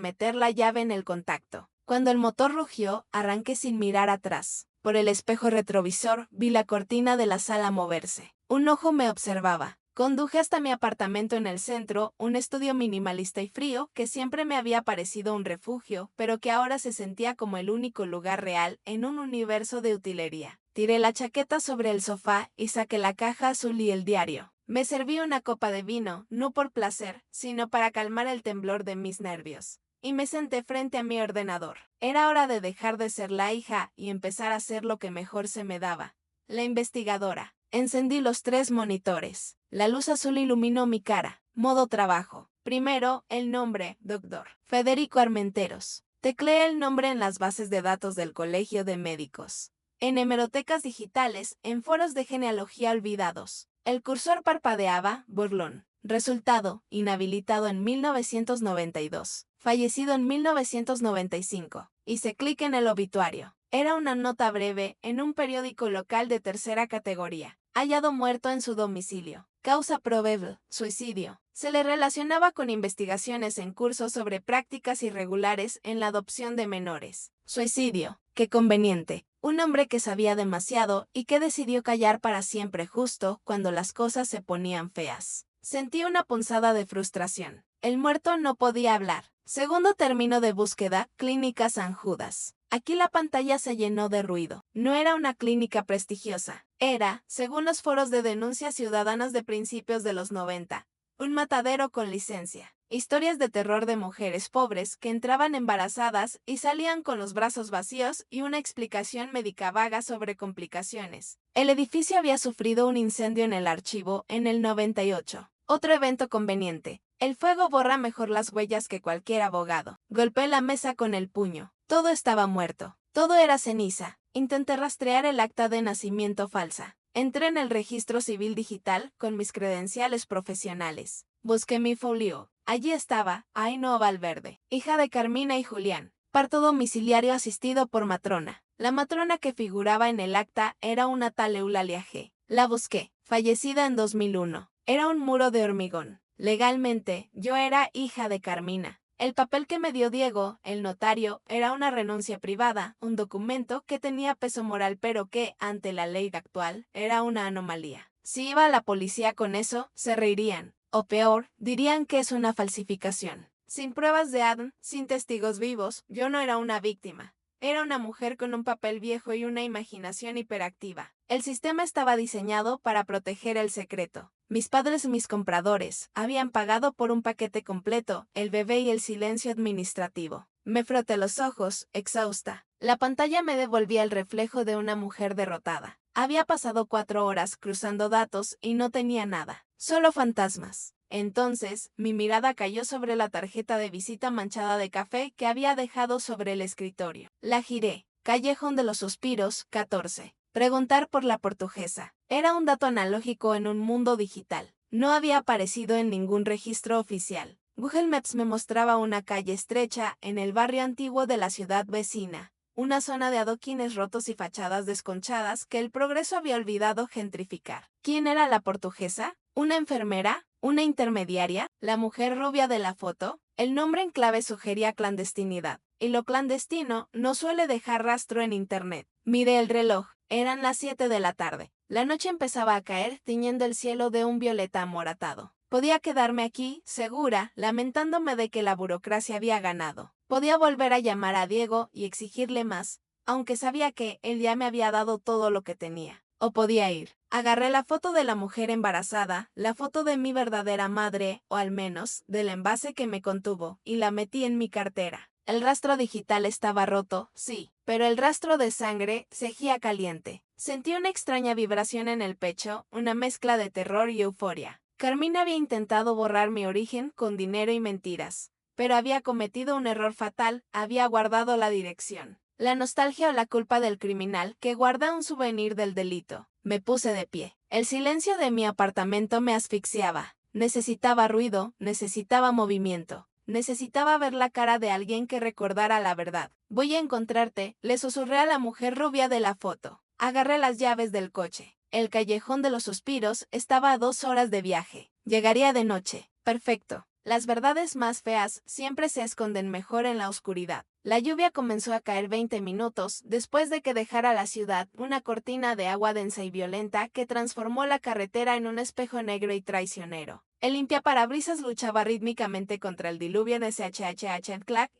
meter la llave en el contacto. Cuando el motor rugió, arranqué sin mirar atrás. Por el espejo retrovisor vi la cortina de la sala moverse. Un ojo me observaba. Conduje hasta mi apartamento en el centro, un estudio minimalista y frío que siempre me había parecido un refugio, pero que ahora se sentía como el único lugar real en un universo de utilería. Tiré la chaqueta sobre el sofá y saqué la caja azul y el diario. Me serví una copa de vino, no por placer, sino para calmar el temblor de mis nervios. Y me senté frente a mi ordenador. Era hora de dejar de ser la hija y empezar a hacer lo que mejor se me daba. La investigadora. Encendí los 3 monitores. La luz azul iluminó mi cara. Modo trabajo. Primero, el nombre, Dr. Federico Armenteros. Tecleé el nombre en las bases de datos del Colegio de Médicos. En hemerotecas digitales, en foros de genealogía olvidados. El cursor parpadeaba, burlón. Resultado, inhabilitado en 1992. Fallecido en 1995. Hice clic en el obituario. Era una nota breve en un periódico local de tercera categoría. Hallado muerto en su domicilio. Causa probable, suicidio. Se le relacionaba con investigaciones en curso sobre prácticas irregulares en la adopción de menores. Suicidio. Qué conveniente. Un hombre que sabía demasiado y que decidió callar para siempre justo cuando las cosas se ponían feas. Sentí una punzada de frustración. El muerto no podía hablar. Segundo término de búsqueda, Clínica San Judas. Aquí la pantalla se llenó de ruido. No era una clínica prestigiosa. Era, según los foros de denuncias ciudadanas de principios de los 90, un matadero con licencia. Historias de terror de mujeres pobres que entraban embarazadas y salían con los brazos vacíos y una explicación médica vaga sobre complicaciones. El edificio había sufrido un incendio en el archivo en el 98. Otro evento conveniente. El fuego borra mejor las huellas que cualquier abogado. Golpeé la mesa con el puño. Todo estaba muerto. Todo era ceniza. Intenté rastrear el acta de nacimiento falsa. Entré en el registro civil digital con mis credenciales profesionales. Busqué mi folio. Allí estaba, Ainhoa Valverde, hija de Carmina y Julián. Parto domiciliario asistido por matrona. La matrona que figuraba en el acta era una tal Eulalia G. La busqué. Fallecida en 2001. Era un muro de hormigón. Legalmente, yo era hija de Carmina. El papel que me dio Diego, el notario, era una renuncia privada, un documento que tenía peso moral pero que, ante la ley actual, era una anomalía. Si iba a la policía con eso, se reirían. O peor, dirían que es una falsificación. Sin pruebas de ADN, sin testigos vivos, yo no era una víctima. Era una mujer con un papel viejo y una imaginación hiperactiva. El sistema estaba diseñado para proteger el secreto. Mis padres y mis compradores habían pagado por un paquete completo, el bebé y el silencio administrativo. Me froté los ojos, exhausta. La pantalla me devolvía el reflejo de una mujer derrotada. Había pasado 4 horas cruzando datos y no tenía nada. Solo fantasmas. Entonces, mi mirada cayó sobre la tarjeta de visita manchada de café que había dejado sobre el escritorio. La giré. Callejón de los Suspiros, 14. Preguntar por la portuguesa. Era un dato analógico en un mundo digital. No había aparecido en ningún registro oficial. Google Maps me mostraba una calle estrecha en el barrio antiguo de la ciudad vecina. Una zona de adoquines rotos y fachadas desconchadas que el progreso había olvidado gentrificar. ¿Quién era la portuguesa? ¿Una enfermera? ¿Una intermediaria? ¿La mujer rubia de la foto? El nombre en clave sugería clandestinidad. y lo clandestino no suele dejar rastro en internet. Miré el reloj, eran las 7 de la tarde. La noche empezaba a caer, tiñendo el cielo de un violeta amoratado. Podía quedarme aquí, segura, lamentándome de que la burocracia había ganado. Podía volver a llamar a Diego y exigirle más, aunque sabía que él ya me había dado todo lo que tenía. O podía ir. Agarré la foto de la mujer embarazada, la foto de mi verdadera madre, o al menos, del envase que me contuvo, y la metí en mi cartera. El rastro digital estaba roto, sí, pero el rastro de sangre seguía caliente. Sentí una extraña vibración en el pecho, una mezcla de terror y euforia. Carmín había intentado borrar mi origen con dinero y mentiras, pero había cometido un error fatal, había guardado la dirección. La nostalgia o la culpa del criminal que guarda un souvenir del delito. Me puse de pie. El silencio de mi apartamento me asfixiaba. Necesitaba ruido, necesitaba movimiento. Necesitaba ver la cara de alguien que recordara la verdad. Voy a encontrarte, le susurré a la mujer rubia de la foto. Agarré las llaves del coche. El callejón de los suspiros estaba a 2 horas de viaje. Llegaría de noche. Perfecto. Las verdades más feas siempre se esconden mejor en la oscuridad. La lluvia comenzó a caer 20 minutos después de que dejara la ciudad una cortina de agua densa y violenta que transformó la carretera en un espejo negro y traicionero. El limpiaparabrisas luchaba rítmicamente contra el diluvio en SHHH-clac,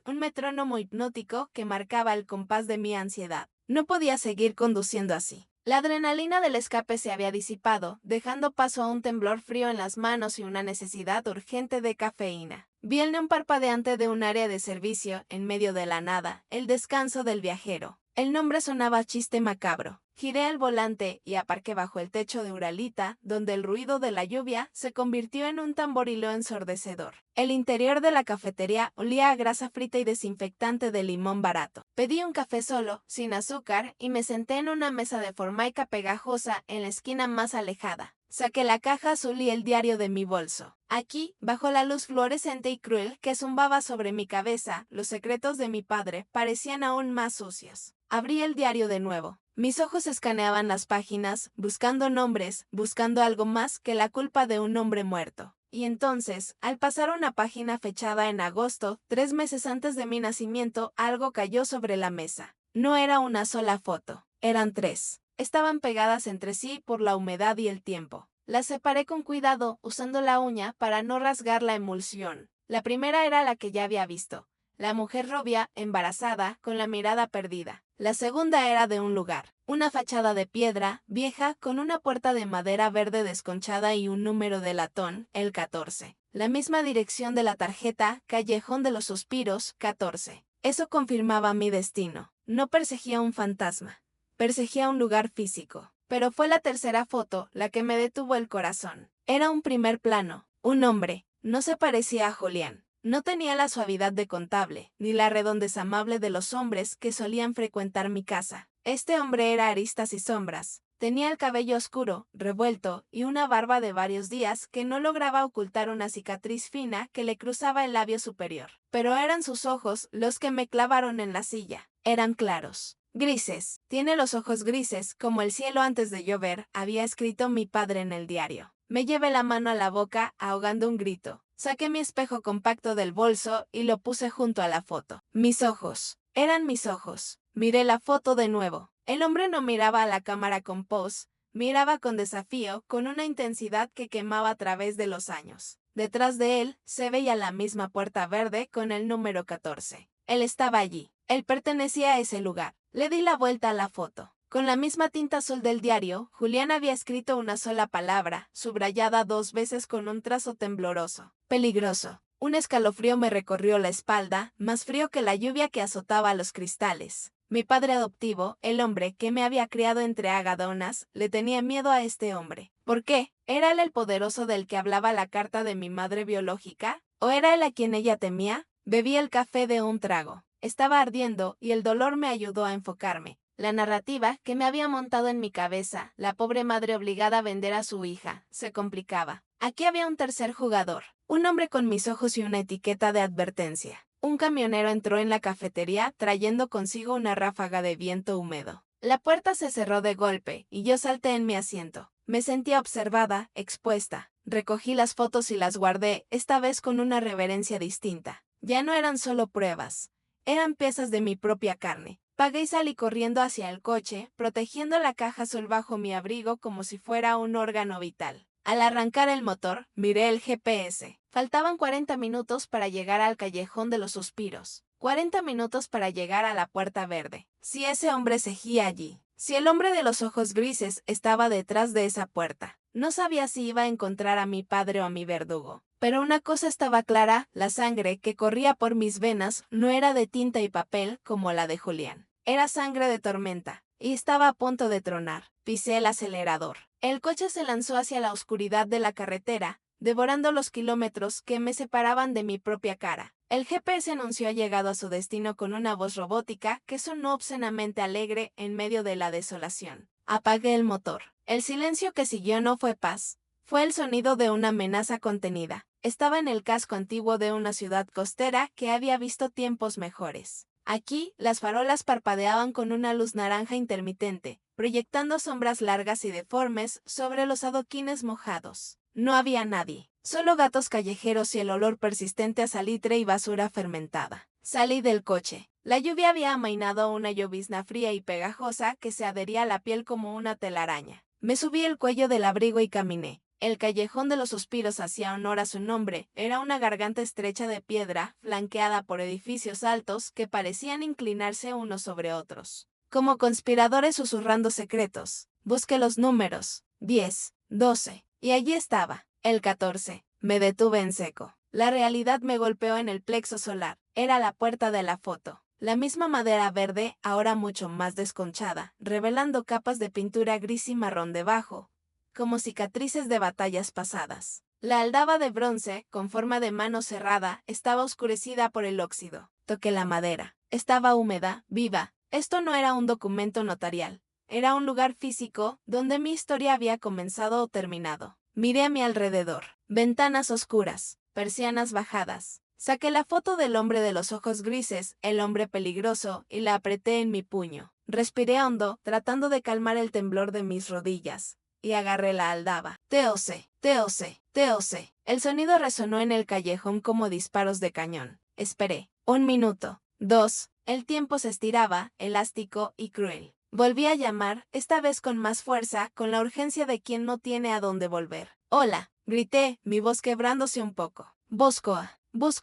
un metrónomo hipnótico que marcaba el compás de mi ansiedad. No podía seguir conduciendo así. La adrenalina del escape se había disipado, dejando paso a un temblor frío en las manos y una necesidad urgente de cafeína. Vi el neón parpadeante de un área de servicio, en medio de la nada, el descanso del viajero. El nombre sonaba a chiste macabro. Giré el volante y aparqué bajo el techo de Uralita, donde el ruido de la lluvia se convirtió en un tamborileo ensordecedor. El interior de la cafetería olía a grasa frita y desinfectante de limón barato. Pedí un café solo, sin azúcar, y me senté en una mesa de formaica pegajosa en la esquina más alejada. Saqué la caja azul y el diario de mi bolso. Aquí, bajo la luz fluorescente y cruel que zumbaba sobre mi cabeza, los secretos de mi padre parecían aún más sucios. Abrí el diario de nuevo. Mis ojos escaneaban las páginas, buscando nombres, buscando algo más que la culpa de un hombre muerto. Y entonces, al pasar una página fechada en agosto, 3 meses antes de mi nacimiento, algo cayó sobre la mesa. No era una sola foto, eran 3. Estaban pegadas entre sí por la humedad y el tiempo. Las separé con cuidado, usando la uña para no rasgar la emulsión. La primera era la que ya había visto. La mujer rubia, embarazada, con la mirada perdida. La segunda era de un lugar. Una fachada de piedra, vieja, con una puerta de madera verde desconchada y un número de latón, el 14. La misma dirección de la tarjeta, Callejón de los Suspiros, 14. Eso confirmaba mi destino. No perseguía un fantasma. Perseguía un lugar físico. Pero fue la tercera foto la que me detuvo el corazón. Era un primer plano. Un hombre. No se parecía a Julián. No tenía la suavidad de contable, ni la redondez amable de los hombres que solían frecuentar mi casa. Este hombre era aristas y sombras. Tenía el cabello oscuro, revuelto, y una barba de varios días que no lograba ocultar una cicatriz fina que le cruzaba el labio superior. Pero eran sus ojos los que me clavaron en la silla. Eran claros. Grises. Tiene los ojos grises, como el cielo antes de llover, había escrito mi padre en el diario. Me llevé la mano a la boca, ahogando un grito. Saqué mi espejo compacto del bolso y lo puse junto a la foto. Mis ojos. Eran mis ojos. Miré la foto de nuevo. El hombre no miraba a la cámara con pose, miraba con desafío, con una intensidad que quemaba a través de los años. Detrás de él se veía la misma puerta verde con el número 14. Él estaba allí. Él pertenecía a ese lugar. Le di la vuelta a la foto. Con la misma tinta azul del diario, Julián había escrito una sola palabra, subrayada 2 veces con un trazo tembloroso. Peligroso. Un escalofrío me recorrió la espalda, más frío que la lluvia que azotaba los cristales. Mi padre adoptivo, el hombre que me había criado entre agadonas, le tenía miedo a este hombre. ¿Por qué? ¿Era él el poderoso del que hablaba la carta de mi madre biológica? ¿O era él a quien ella temía? Bebí el café de un trago. Estaba ardiendo y el dolor me ayudó a enfocarme. La narrativa que me había montado en mi cabeza, la pobre madre obligada a vender a su hija, se complicaba. Aquí había un tercer jugador, un hombre con mis ojos y una etiqueta de advertencia. Un camionero entró en la cafetería trayendo consigo una ráfaga de viento húmedo. La puerta se cerró de golpe y yo salté en mi asiento. Me sentía observada, expuesta. Recogí las fotos y las guardé, esta vez con una reverencia distinta. Ya no eran solo pruebas. Eran piezas de mi propia carne. Pagué y salí corriendo hacia el coche, protegiendo la caja azul bajo mi abrigo como si fuera un órgano vital. Al arrancar el motor, miré el GPS. Faltaban 40 minutos para llegar al callejón de los suspiros. 40 minutos para llegar a la puerta verde. Si ese hombre seguía allí. Si el hombre de los ojos grises estaba detrás de esa puerta. No sabía si iba a encontrar a mi padre o a mi verdugo. Pero una cosa estaba clara, la sangre que corría por mis venas no era de tinta y papel como la de Julián. Era sangre de tormenta, y estaba a punto de tronar. Pisé el acelerador. El coche se lanzó hacia la oscuridad de la carretera, devorando los kilómetros que me separaban de mi propia cara. El GPS anunció llegado a su destino con una voz robótica que sonó obscenamente alegre en medio de la desolación. Apagué el motor. El silencio que siguió no fue paz. Fue el sonido de una amenaza contenida. Estaba en el casco antiguo de una ciudad costera que había visto tiempos mejores. Aquí, las farolas parpadeaban con una luz naranja intermitente, proyectando sombras largas y deformes sobre los adoquines mojados. No había nadie, solo gatos callejeros y el olor persistente a salitre y basura fermentada. Salí del coche. La lluvia había amainado una llovizna fría y pegajosa que se adhería a la piel como una telaraña. Me subí el cuello del abrigo y caminé. El callejón de los suspiros hacía honor a su nombre. Era una garganta estrecha de piedra, flanqueada por edificios altos que parecían inclinarse unos sobre otros. Como conspiradores susurrando secretos. Busqué los números. 10, 12. Y allí estaba. El 14. Me detuve en seco. La realidad me golpeó en el plexo solar. Era la puerta de la foto. La misma madera verde, ahora mucho más desconchada, revelando capas de pintura gris y marrón debajo, como cicatrices de batallas pasadas. La aldaba de bronce, con forma de mano cerrada, estaba oscurecida por el óxido. Toqué la madera. Estaba húmeda, viva. Esto no era un documento notarial. Era un lugar físico donde mi historia había comenzado o terminado. Miré a mi alrededor. Ventanas oscuras, persianas bajadas. Saqué la foto del hombre de los ojos grises, el hombre peligroso, y la apreté en mi puño. Respiré hondo, tratando de calmar el temblor de mis rodillas. Y agarré la aldaba. TOC, TOC, TOC. El sonido resonó en el callejón como disparos de cañón. Esperé. 1 minuto. 2. El tiempo se estiraba, elástico y cruel. Volví a llamar, esta vez con más fuerza, con la urgencia de quien no tiene a dónde volver. Hola, grité, mi voz quebrándose un poco. Busco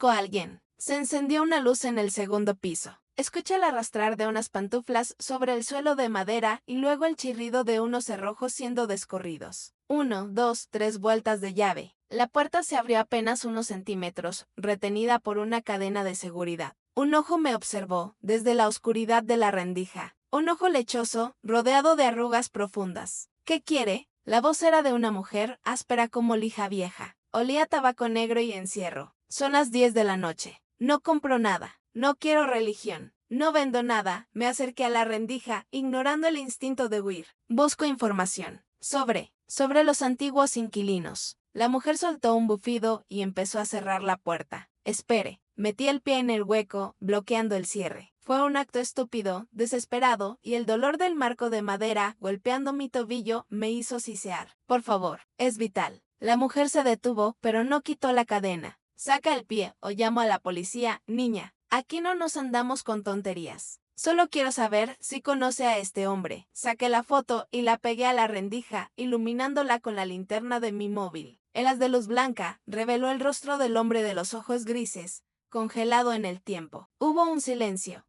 a alguien. Se encendió una luz en el segundo piso. Escuché el arrastrar de unas pantuflas sobre el suelo de madera y luego el chirrido de unos cerrojos siendo descorridos. 1, 2, 3 vueltas de llave. La puerta se abrió apenas unos centímetros, retenida por una cadena de seguridad. Un ojo me observó, desde la oscuridad de la rendija. Un ojo lechoso, rodeado de arrugas profundas. ¿Qué quiere? La voz era de una mujer, áspera como lija vieja. Olía a tabaco negro y encierro. Son las 10 de la noche. No compro nada. No quiero religión. No vendo nada. Me acerqué a la rendija, ignorando el instinto de huir. Busco información. Sobre los antiguos inquilinos. La mujer soltó un bufido y empezó a cerrar la puerta. Espere. Metí el pie en el hueco, bloqueando el cierre. Fue un acto estúpido, desesperado, y el dolor del marco de madera, golpeando mi tobillo, me hizo sisear. Por favor, es vital. La mujer se detuvo, pero no quitó la cadena. Saca el pie, o llamo a la policía, niña. Aquí no nos andamos con tonterías. Solo quiero saber si conoce a este hombre. Saqué la foto y la pegué a la rendija, iluminándola con la linterna de mi móvil. El haz de luz blanca reveló el rostro del hombre de los ojos grises, congelado en el tiempo. Hubo un silencio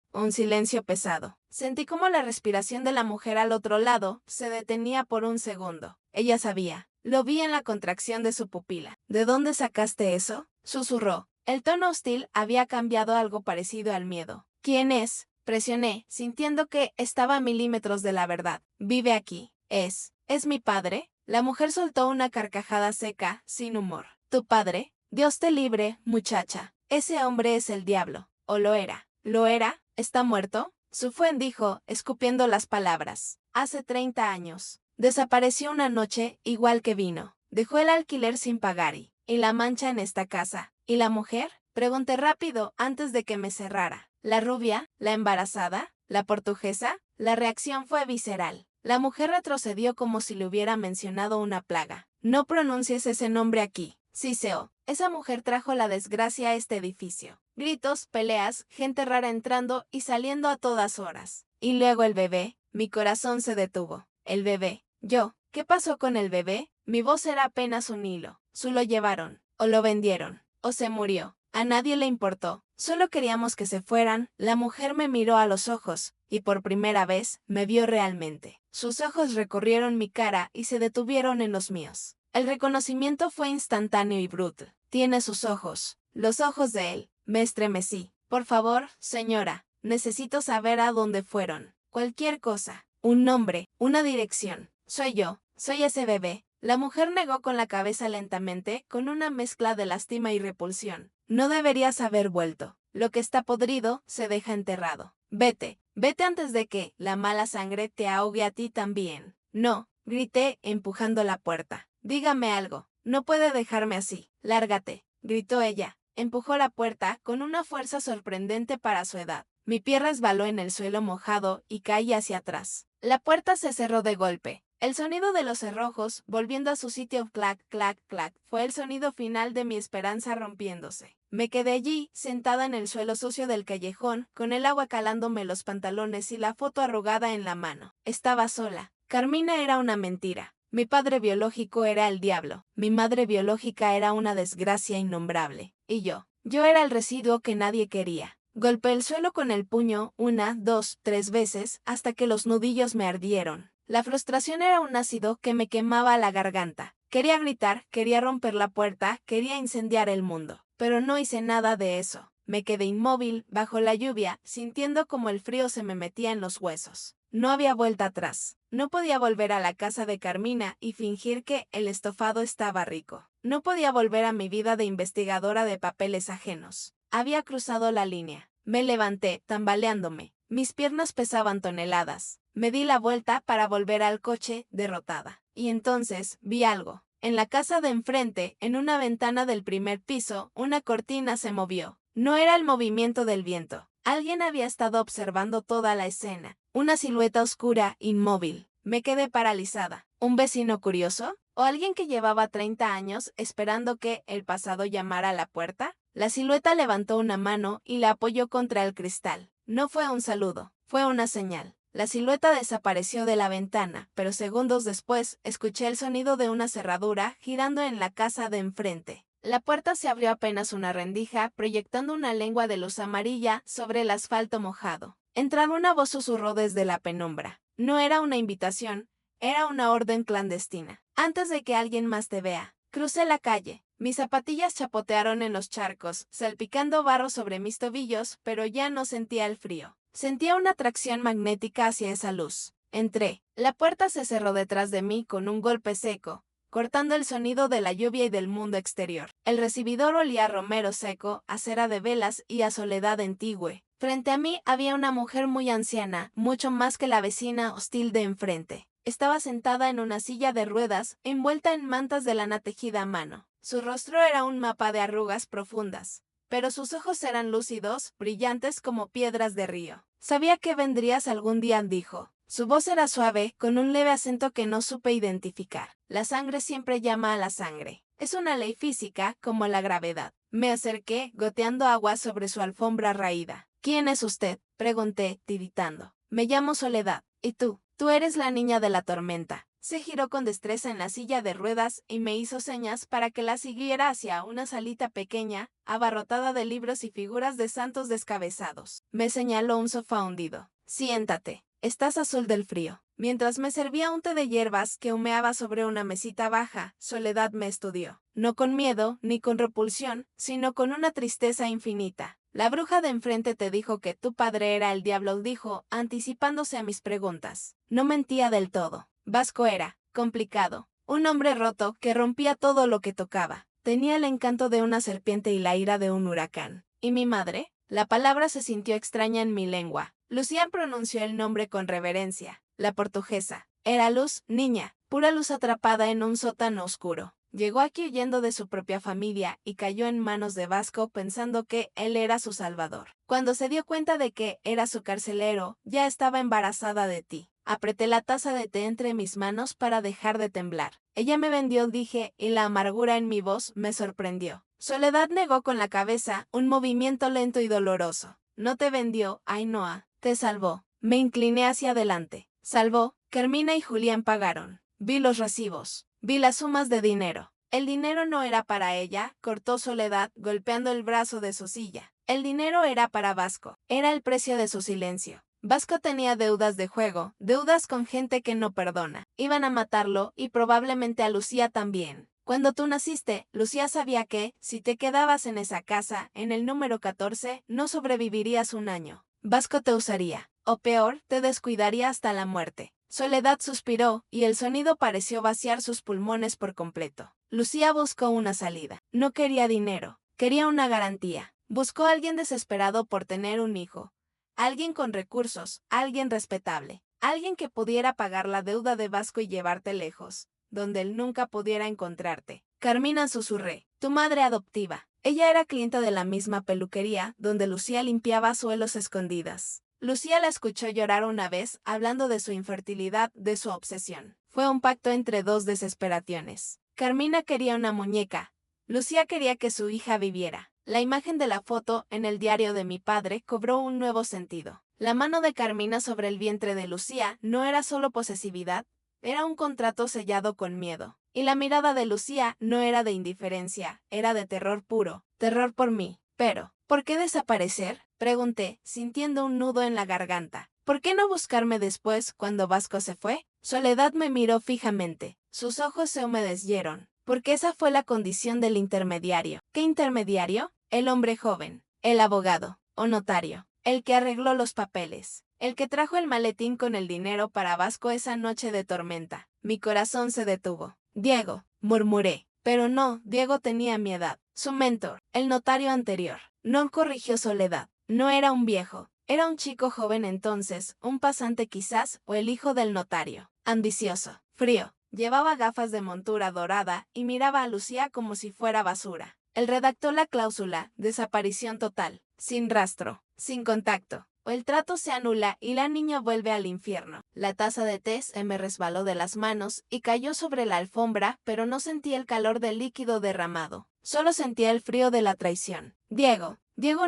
pesado. Sentí como la respiración de la mujer al otro lado se detenía por un segundo. Ella sabía. Lo vi en la contracción de su pupila. ¿De dónde sacaste eso?, susurró. El tono hostil había cambiado a algo parecido al miedo. ¿Quién es? Presioné, sintiendo que estaba a milímetros de la verdad. Vive aquí. ¿Es mi padre? La mujer soltó una carcajada seca, sin humor. ¿Tu padre? Dios te libre, muchacha. Ese hombre es el diablo. ¿O lo era? ¿Lo era? ¿Está muerto? Sufuen dijo, escupiendo las palabras. Hace 30 años. Desapareció una noche, igual que vino. Dejó el alquiler sin pagar y la mancha en esta casa. ¿Y la mujer? Pregunté rápido antes de que me cerrara. ¿La rubia? ¿La embarazada? ¿La portuguesa? La reacción fue visceral. La mujer retrocedió como si le hubiera mencionado una plaga. No pronuncies ese nombre aquí. Siseo. Esa mujer trajo la desgracia a este edificio. Gritos, peleas, gente rara entrando y saliendo a todas horas. Y luego el bebé. Mi corazón se detuvo. El bebé. Yo. ¿Qué pasó con el bebé? Mi voz era apenas un hilo. Lo llevaron. O lo vendieron. O se murió. A nadie le importó. Solo queríamos que se fueran. La mujer me miró a los ojos, y por primera vez me vio realmente. Sus ojos recorrieron mi cara y se detuvieron en los míos. El reconocimiento fue instantáneo y bruto. Tiene sus ojos. Los ojos de él. Me estremecí. Por favor, señora, necesito saber a dónde fueron. Cualquier cosa. Un nombre, una dirección. Soy yo. Soy ese bebé. La mujer negó con la cabeza lentamente, con una mezcla de lástima y repulsión. No deberías haber vuelto. Lo que está podrido, se deja enterrado. Vete, vete antes de que la mala sangre te ahogue a ti también. No, grité, empujando la puerta. Dígame algo. No puede dejarme así. Lárgate, gritó ella. Empujó la puerta con una fuerza sorprendente para su edad. Mi pie resbaló en el suelo mojado y caí hacia atrás. La puerta se cerró de golpe. El sonido de los cerrojos, volviendo a su sitio clac, clac, clac, fue el sonido final de mi esperanza rompiéndose. Me quedé allí, sentada en el suelo sucio del callejón, con el agua calándome los pantalones y la foto arrugada en la mano. Estaba sola. Carmina era una mentira. Mi padre biológico era el diablo. Mi madre biológica era una desgracia innombrable. Y yo era el residuo que nadie quería. Golpeé el suelo con el puño 1, 2, 3 veces, hasta que los nudillos me ardieron. La frustración era un ácido que me quemaba la garganta. Quería gritar, quería romper la puerta, quería incendiar el mundo. Pero no hice nada de eso. Me quedé inmóvil, bajo la lluvia, sintiendo como el frío se me metía en los huesos. No había vuelta atrás. No podía volver a la casa de Carmina y fingir que el estofado estaba rico. No podía volver a mi vida de investigadora de papeles ajenos. Había cruzado la línea. Me levanté, tambaleándome. Mis piernas pesaban toneladas. Me di la vuelta para volver al coche, derrotada. Y entonces vi algo. En la casa de enfrente, en una ventana del primer piso, una cortina se movió. No era el movimiento del viento. Alguien había estado observando toda la escena. Una silueta oscura, inmóvil. Me quedé paralizada. ¿Un vecino curioso? ¿O alguien que llevaba 30 años esperando que el pasado llamara a la puerta? La silueta levantó una mano y la apoyó contra el cristal. No fue un saludo, fue una señal. La silueta desapareció de la ventana, pero segundos después escuché el sonido de una cerradura girando en la casa de enfrente. La puerta se abrió apenas una rendija, proyectando una lengua de luz amarilla sobre el asfalto mojado. Entrando una voz susurró desde la penumbra. No era una invitación, era una orden clandestina. Antes de que alguien más te vea. Crucé la calle. Mis zapatillas chapotearon en los charcos, salpicando barro sobre mis tobillos, pero ya no sentía el frío. Sentía una atracción magnética hacia esa luz. Entré. La puerta se cerró detrás de mí con un golpe seco, cortando el sonido de la lluvia y del mundo exterior. El recibidor olía a romero seco, a cera de velas y a soledad antigua. Frente a mí había una mujer muy anciana, mucho más que la vecina hostil de enfrente. Estaba sentada en una silla de ruedas, envuelta en mantas de lana tejida a mano. Su rostro era un mapa de arrugas profundas, pero sus ojos eran lúcidos, brillantes como piedras de río. Sabía que vendrías algún día, dijo. Su voz era suave, con un leve acento que no supe identificar. La sangre siempre llama a la sangre. Es una ley física, como la gravedad. Me acerqué, goteando agua sobre su alfombra raída. ¿Quién es usted?, pregunté, tiritando. Me llamo Soledad. ¿Y tú? Tú eres la niña de la tormenta. Se giró con destreza en la silla de ruedas y me hizo señas para que la siguiera hacia una salita pequeña, abarrotada de libros y figuras de santos descabezados. Me señaló un sofá hundido. Siéntate. Estás azul del frío. Mientras me servía un té de hierbas que humeaba sobre una mesita baja, Soledad me estudió. No con miedo, ni con repulsión, sino con una tristeza infinita. La bruja de enfrente te dijo que tu padre era el diablo, dijo, anticipándose a mis preguntas. No mentía del todo. Vasco era complicado. Un hombre roto que rompía todo lo que tocaba. Tenía el encanto de una serpiente y la ira de un huracán. ¿Y mi madre? La palabra se sintió extraña en mi lengua. Lucián pronunció el nombre con reverencia. La portuguesa. Era luz, niña, pura luz atrapada en un sótano oscuro. Llegó aquí huyendo de su propia familia y cayó en manos de Vasco pensando que él era su salvador. Cuando se dio cuenta de que era su carcelero, ya estaba embarazada de ti. Apreté la taza de té entre mis manos para dejar de temblar. Ella me vendió, dije, y la amargura en mi voz me sorprendió. Soledad negó con la cabeza, un movimiento lento y doloroso. No te vendió, Ainhoa, te salvó. Me incliné hacia adelante. Salvó, Carmina y Julián pagaron. Vi los recibos. Vi las sumas de dinero. El dinero no era para ella, cortó Soledad, golpeando el brazo de su silla. El dinero era para Vasco. Era el precio de su silencio. Vasco tenía deudas de juego, deudas con gente que no perdona. Iban a matarlo y probablemente a Lucía también. Cuando tú naciste, Lucía sabía que, si te quedabas en esa casa, en el número 14, no sobrevivirías un año. Vasco te usaría. O peor, te descuidaría hasta la muerte. Soledad suspiró, y el sonido pareció vaciar sus pulmones por completo. Lucía buscó una salida. No quería dinero, quería una garantía. Buscó a alguien desesperado por tener un hijo. Alguien con recursos, alguien respetable, alguien que pudiera pagar la deuda de Vasco y llevarte lejos, donde él nunca pudiera encontrarte. Carmina, susurré, tu madre adoptiva. Ella era clienta de la misma peluquería donde Lucía limpiaba suelos escondidas. Lucía la escuchó llorar una vez, hablando de su infertilidad, de su obsesión. Fue un pacto entre dos desesperaciones. Carmina quería una muñeca. Lucía quería que su hija viviera. La imagen de la foto en el diario de mi padre cobró un nuevo sentido. La mano de Carmina sobre el vientre de Lucía no era solo posesividad, era un contrato sellado con miedo. Y la mirada de Lucía no era de indiferencia, era de terror puro, terror por mí. Pero, ¿por qué desaparecer? Pregunté, sintiendo un nudo en la garganta. ¿Por qué no buscarme después, cuando Vasco se fue? Soledad me miró fijamente. Sus ojos se humedecieron. Porque esa fue la condición del intermediario. ¿Qué intermediario? El hombre joven, el abogado, o notario, el que arregló los papeles, el que trajo el maletín con el dinero para Vasco esa noche de tormenta. Mi corazón se detuvo. Diego, murmuré. Pero no, Diego tenía mi edad. Su mentor, el notario anterior. No, corrigió Soledad. No era un viejo. Era un chico joven entonces, un pasante quizás, o el hijo del notario. Ambicioso, frío. Llevaba gafas de montura dorada y miraba a Lucía como si fuera basura. Él redactó la cláusula, desaparición total, sin rastro, sin contacto. O el trato se anula y la niña vuelve al infierno. La taza de té se me resbaló de las manos y cayó sobre la alfombra, pero no sentí el calor del líquido derramado. Solo sentía el frío de la traición. Diego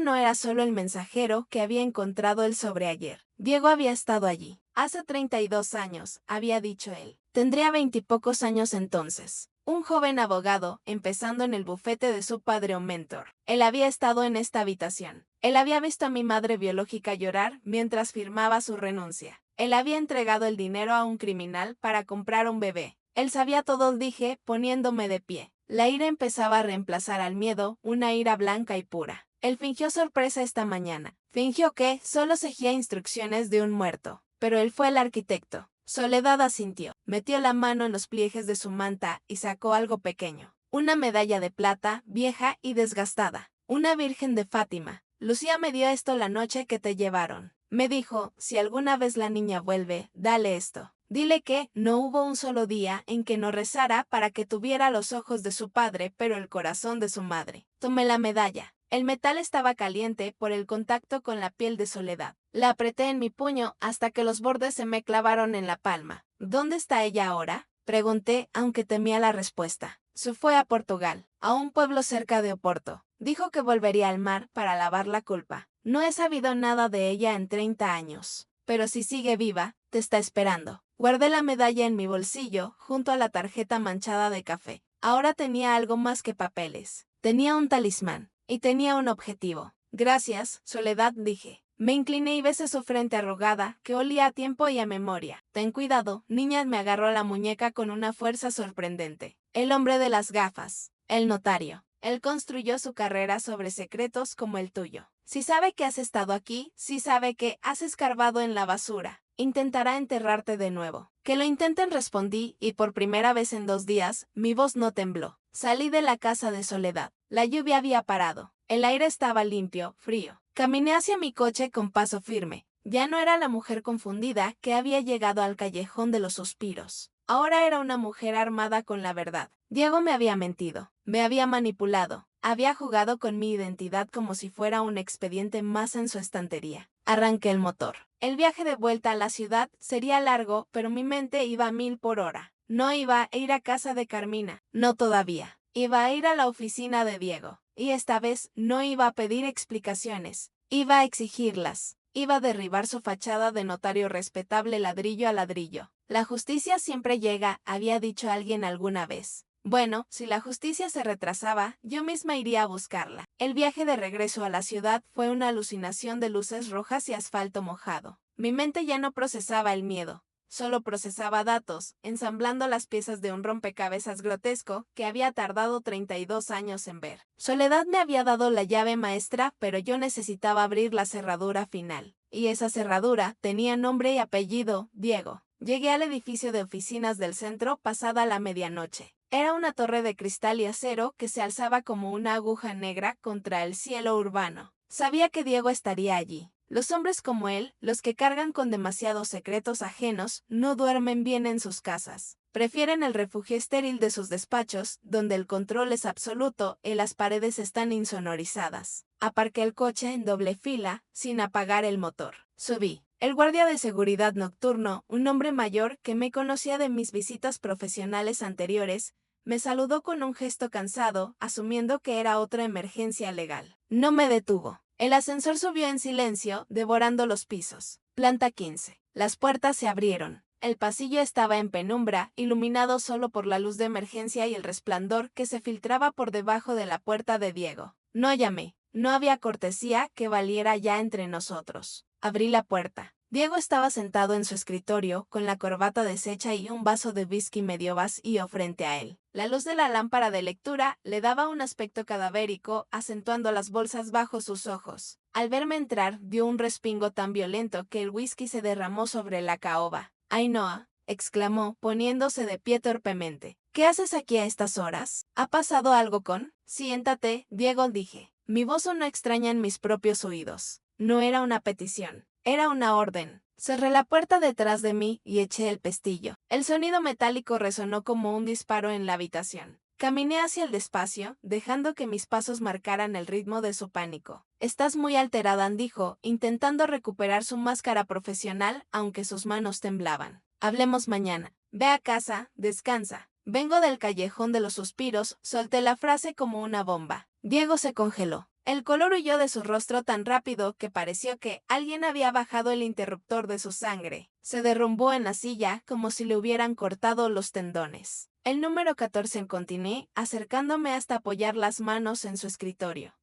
no era solo el mensajero que había encontrado el sobreayer. Diego había estado allí. Hace 32 años, había dicho él. Tendría 20 y pocos años entonces. Un joven abogado, empezando en el bufete de su padre o mentor. Él había estado en esta habitación. Él había visto a mi madre biológica llorar mientras firmaba su renuncia. Él había entregado el dinero a un criminal para comprar un bebé. Él sabía todo, dije, poniéndome de pie. La ira empezaba a reemplazar al miedo, una ira blanca y pura. Él fingió sorpresa esta mañana. Fingió que solo seguía instrucciones de un muerto. Pero él fue el arquitecto. Soledad asintió. Metió la mano en los pliegues de su manta y sacó algo pequeño. Una medalla de plata, vieja y desgastada. Una Virgen de Fátima. Lucía me dio esto la noche que te llevaron. Me dijo, si alguna vez la niña vuelve, dale esto. Dile que no hubo un solo día en que no rezara para que tuviera los ojos de su padre, pero el corazón de su madre. Tomé la medalla. El metal estaba caliente por el contacto con la piel de Soledad. La apreté en mi puño hasta que los bordes se me clavaron en la palma. ¿Dónde está ella ahora? Pregunté, aunque temía la respuesta. Se fue a Portugal, a un pueblo cerca de Oporto. Dijo que volvería al mar para lavar la culpa. No he sabido nada de ella en 30 años. Pero si sigue viva, te está esperando. Guardé la medalla en mi bolsillo, junto a la tarjeta manchada de café. Ahora tenía algo más que papeles. Tenía un talismán. Y tenía un objetivo. Gracias, Soledad, dije. Me incliné y besé su frente arrugada, que olía a tiempo y a memoria. Ten cuidado, niña, me agarró la muñeca con una fuerza sorprendente. El hombre de las gafas. El notario. Él construyó su carrera sobre secretos como el tuyo. Si sabe que has estado aquí, si sabe que has escarbado en la basura, intentará enterrarte de nuevo. Que lo intenten, respondí, y por primera vez en 2 días, mi voz no tembló. Salí de la casa de Soledad. La lluvia había parado. El aire estaba limpio, frío. Caminé hacia mi coche con paso firme. Ya no era la mujer confundida que había llegado al callejón de los suspiros. Ahora era una mujer armada con la verdad. Diego me había mentido. Me había manipulado. Había jugado con mi identidad como si fuera un expediente más en su estantería. Arranqué el motor. El viaje de vuelta a la ciudad sería largo, pero mi mente iba a 1000 por hora. No iba a ir a casa de Carmina, no todavía. Iba a ir a la oficina de Diego. Y esta vez no iba a pedir explicaciones. Iba a exigirlas. Iba a derribar su fachada de notario respetable ladrillo a ladrillo. La justicia siempre llega, había dicho alguien alguna vez. Bueno, si la justicia se retrasaba, yo misma iría a buscarla. El viaje de regreso a la ciudad fue una alucinación de luces rojas y asfalto mojado. Mi mente ya no procesaba el miedo, solo procesaba datos, ensamblando las piezas de un rompecabezas grotesco que había tardado 32 años en ver. Soledad me había dado la llave maestra, pero yo necesitaba abrir la cerradura final. Y esa cerradura tenía nombre y apellido, Diego. Llegué al edificio de oficinas del centro pasada la medianoche. Era una torre de cristal y acero que se alzaba como una aguja negra contra el cielo urbano. Sabía que Diego estaría allí. Los hombres como él, los que cargan con demasiados secretos ajenos, no duermen bien en sus casas. Prefieren el refugio estéril de sus despachos, donde el control es absoluto y las paredes están insonorizadas. Aparqué el coche en doble fila, sin apagar el motor. Subí. El guardia de seguridad nocturno, un hombre mayor que me conocía de mis visitas profesionales anteriores, me saludó con un gesto cansado, asumiendo que era otra emergencia legal. No me detuvo. El ascensor subió en silencio, devorando los pisos. Planta 15. Las puertas se abrieron. El pasillo estaba en penumbra, iluminado solo por la luz de emergencia y el resplandor que se filtraba por debajo de la puerta de Diego. No llamé. No había cortesía que valiera ya entre nosotros. Abrí la puerta. Diego estaba sentado en su escritorio, con la corbata deshecha y un vaso de whisky medio vacío frente a él. La luz de la lámpara de lectura le daba un aspecto cadavérico, acentuando las bolsas bajo sus ojos. Al verme entrar, dio un respingo tan violento que el whisky se derramó sobre la caoba. «Ainhoa», exclamó, poniéndose de pie torpemente. «¿Qué haces aquí a estas horas? ¿Ha pasado algo con...?» «Siéntate, Diego», dije. Mi voz sonó extraña en mis propios oídos. No era una petición. Era una orden. Cerré la puerta detrás de mí y eché el pestillo. El sonido metálico resonó como un disparo en la habitación. Caminé hacia el despacio, dejando que mis pasos marcaran el ritmo de su pánico. «Estás muy alterada», dijo, intentando recuperar su máscara profesional, aunque sus manos temblaban. «Hablemos mañana. Ve a casa, descansa». «Vengo del callejón de los suspiros», solté la frase como una bomba. Diego se congeló. El color huyó de su rostro tan rápido que pareció que alguien había bajado el interruptor de su sangre. Se derrumbó en la silla como si le hubieran cortado los tendones. «El número 14», continué, acercándome hasta apoyar las manos en su escritorio.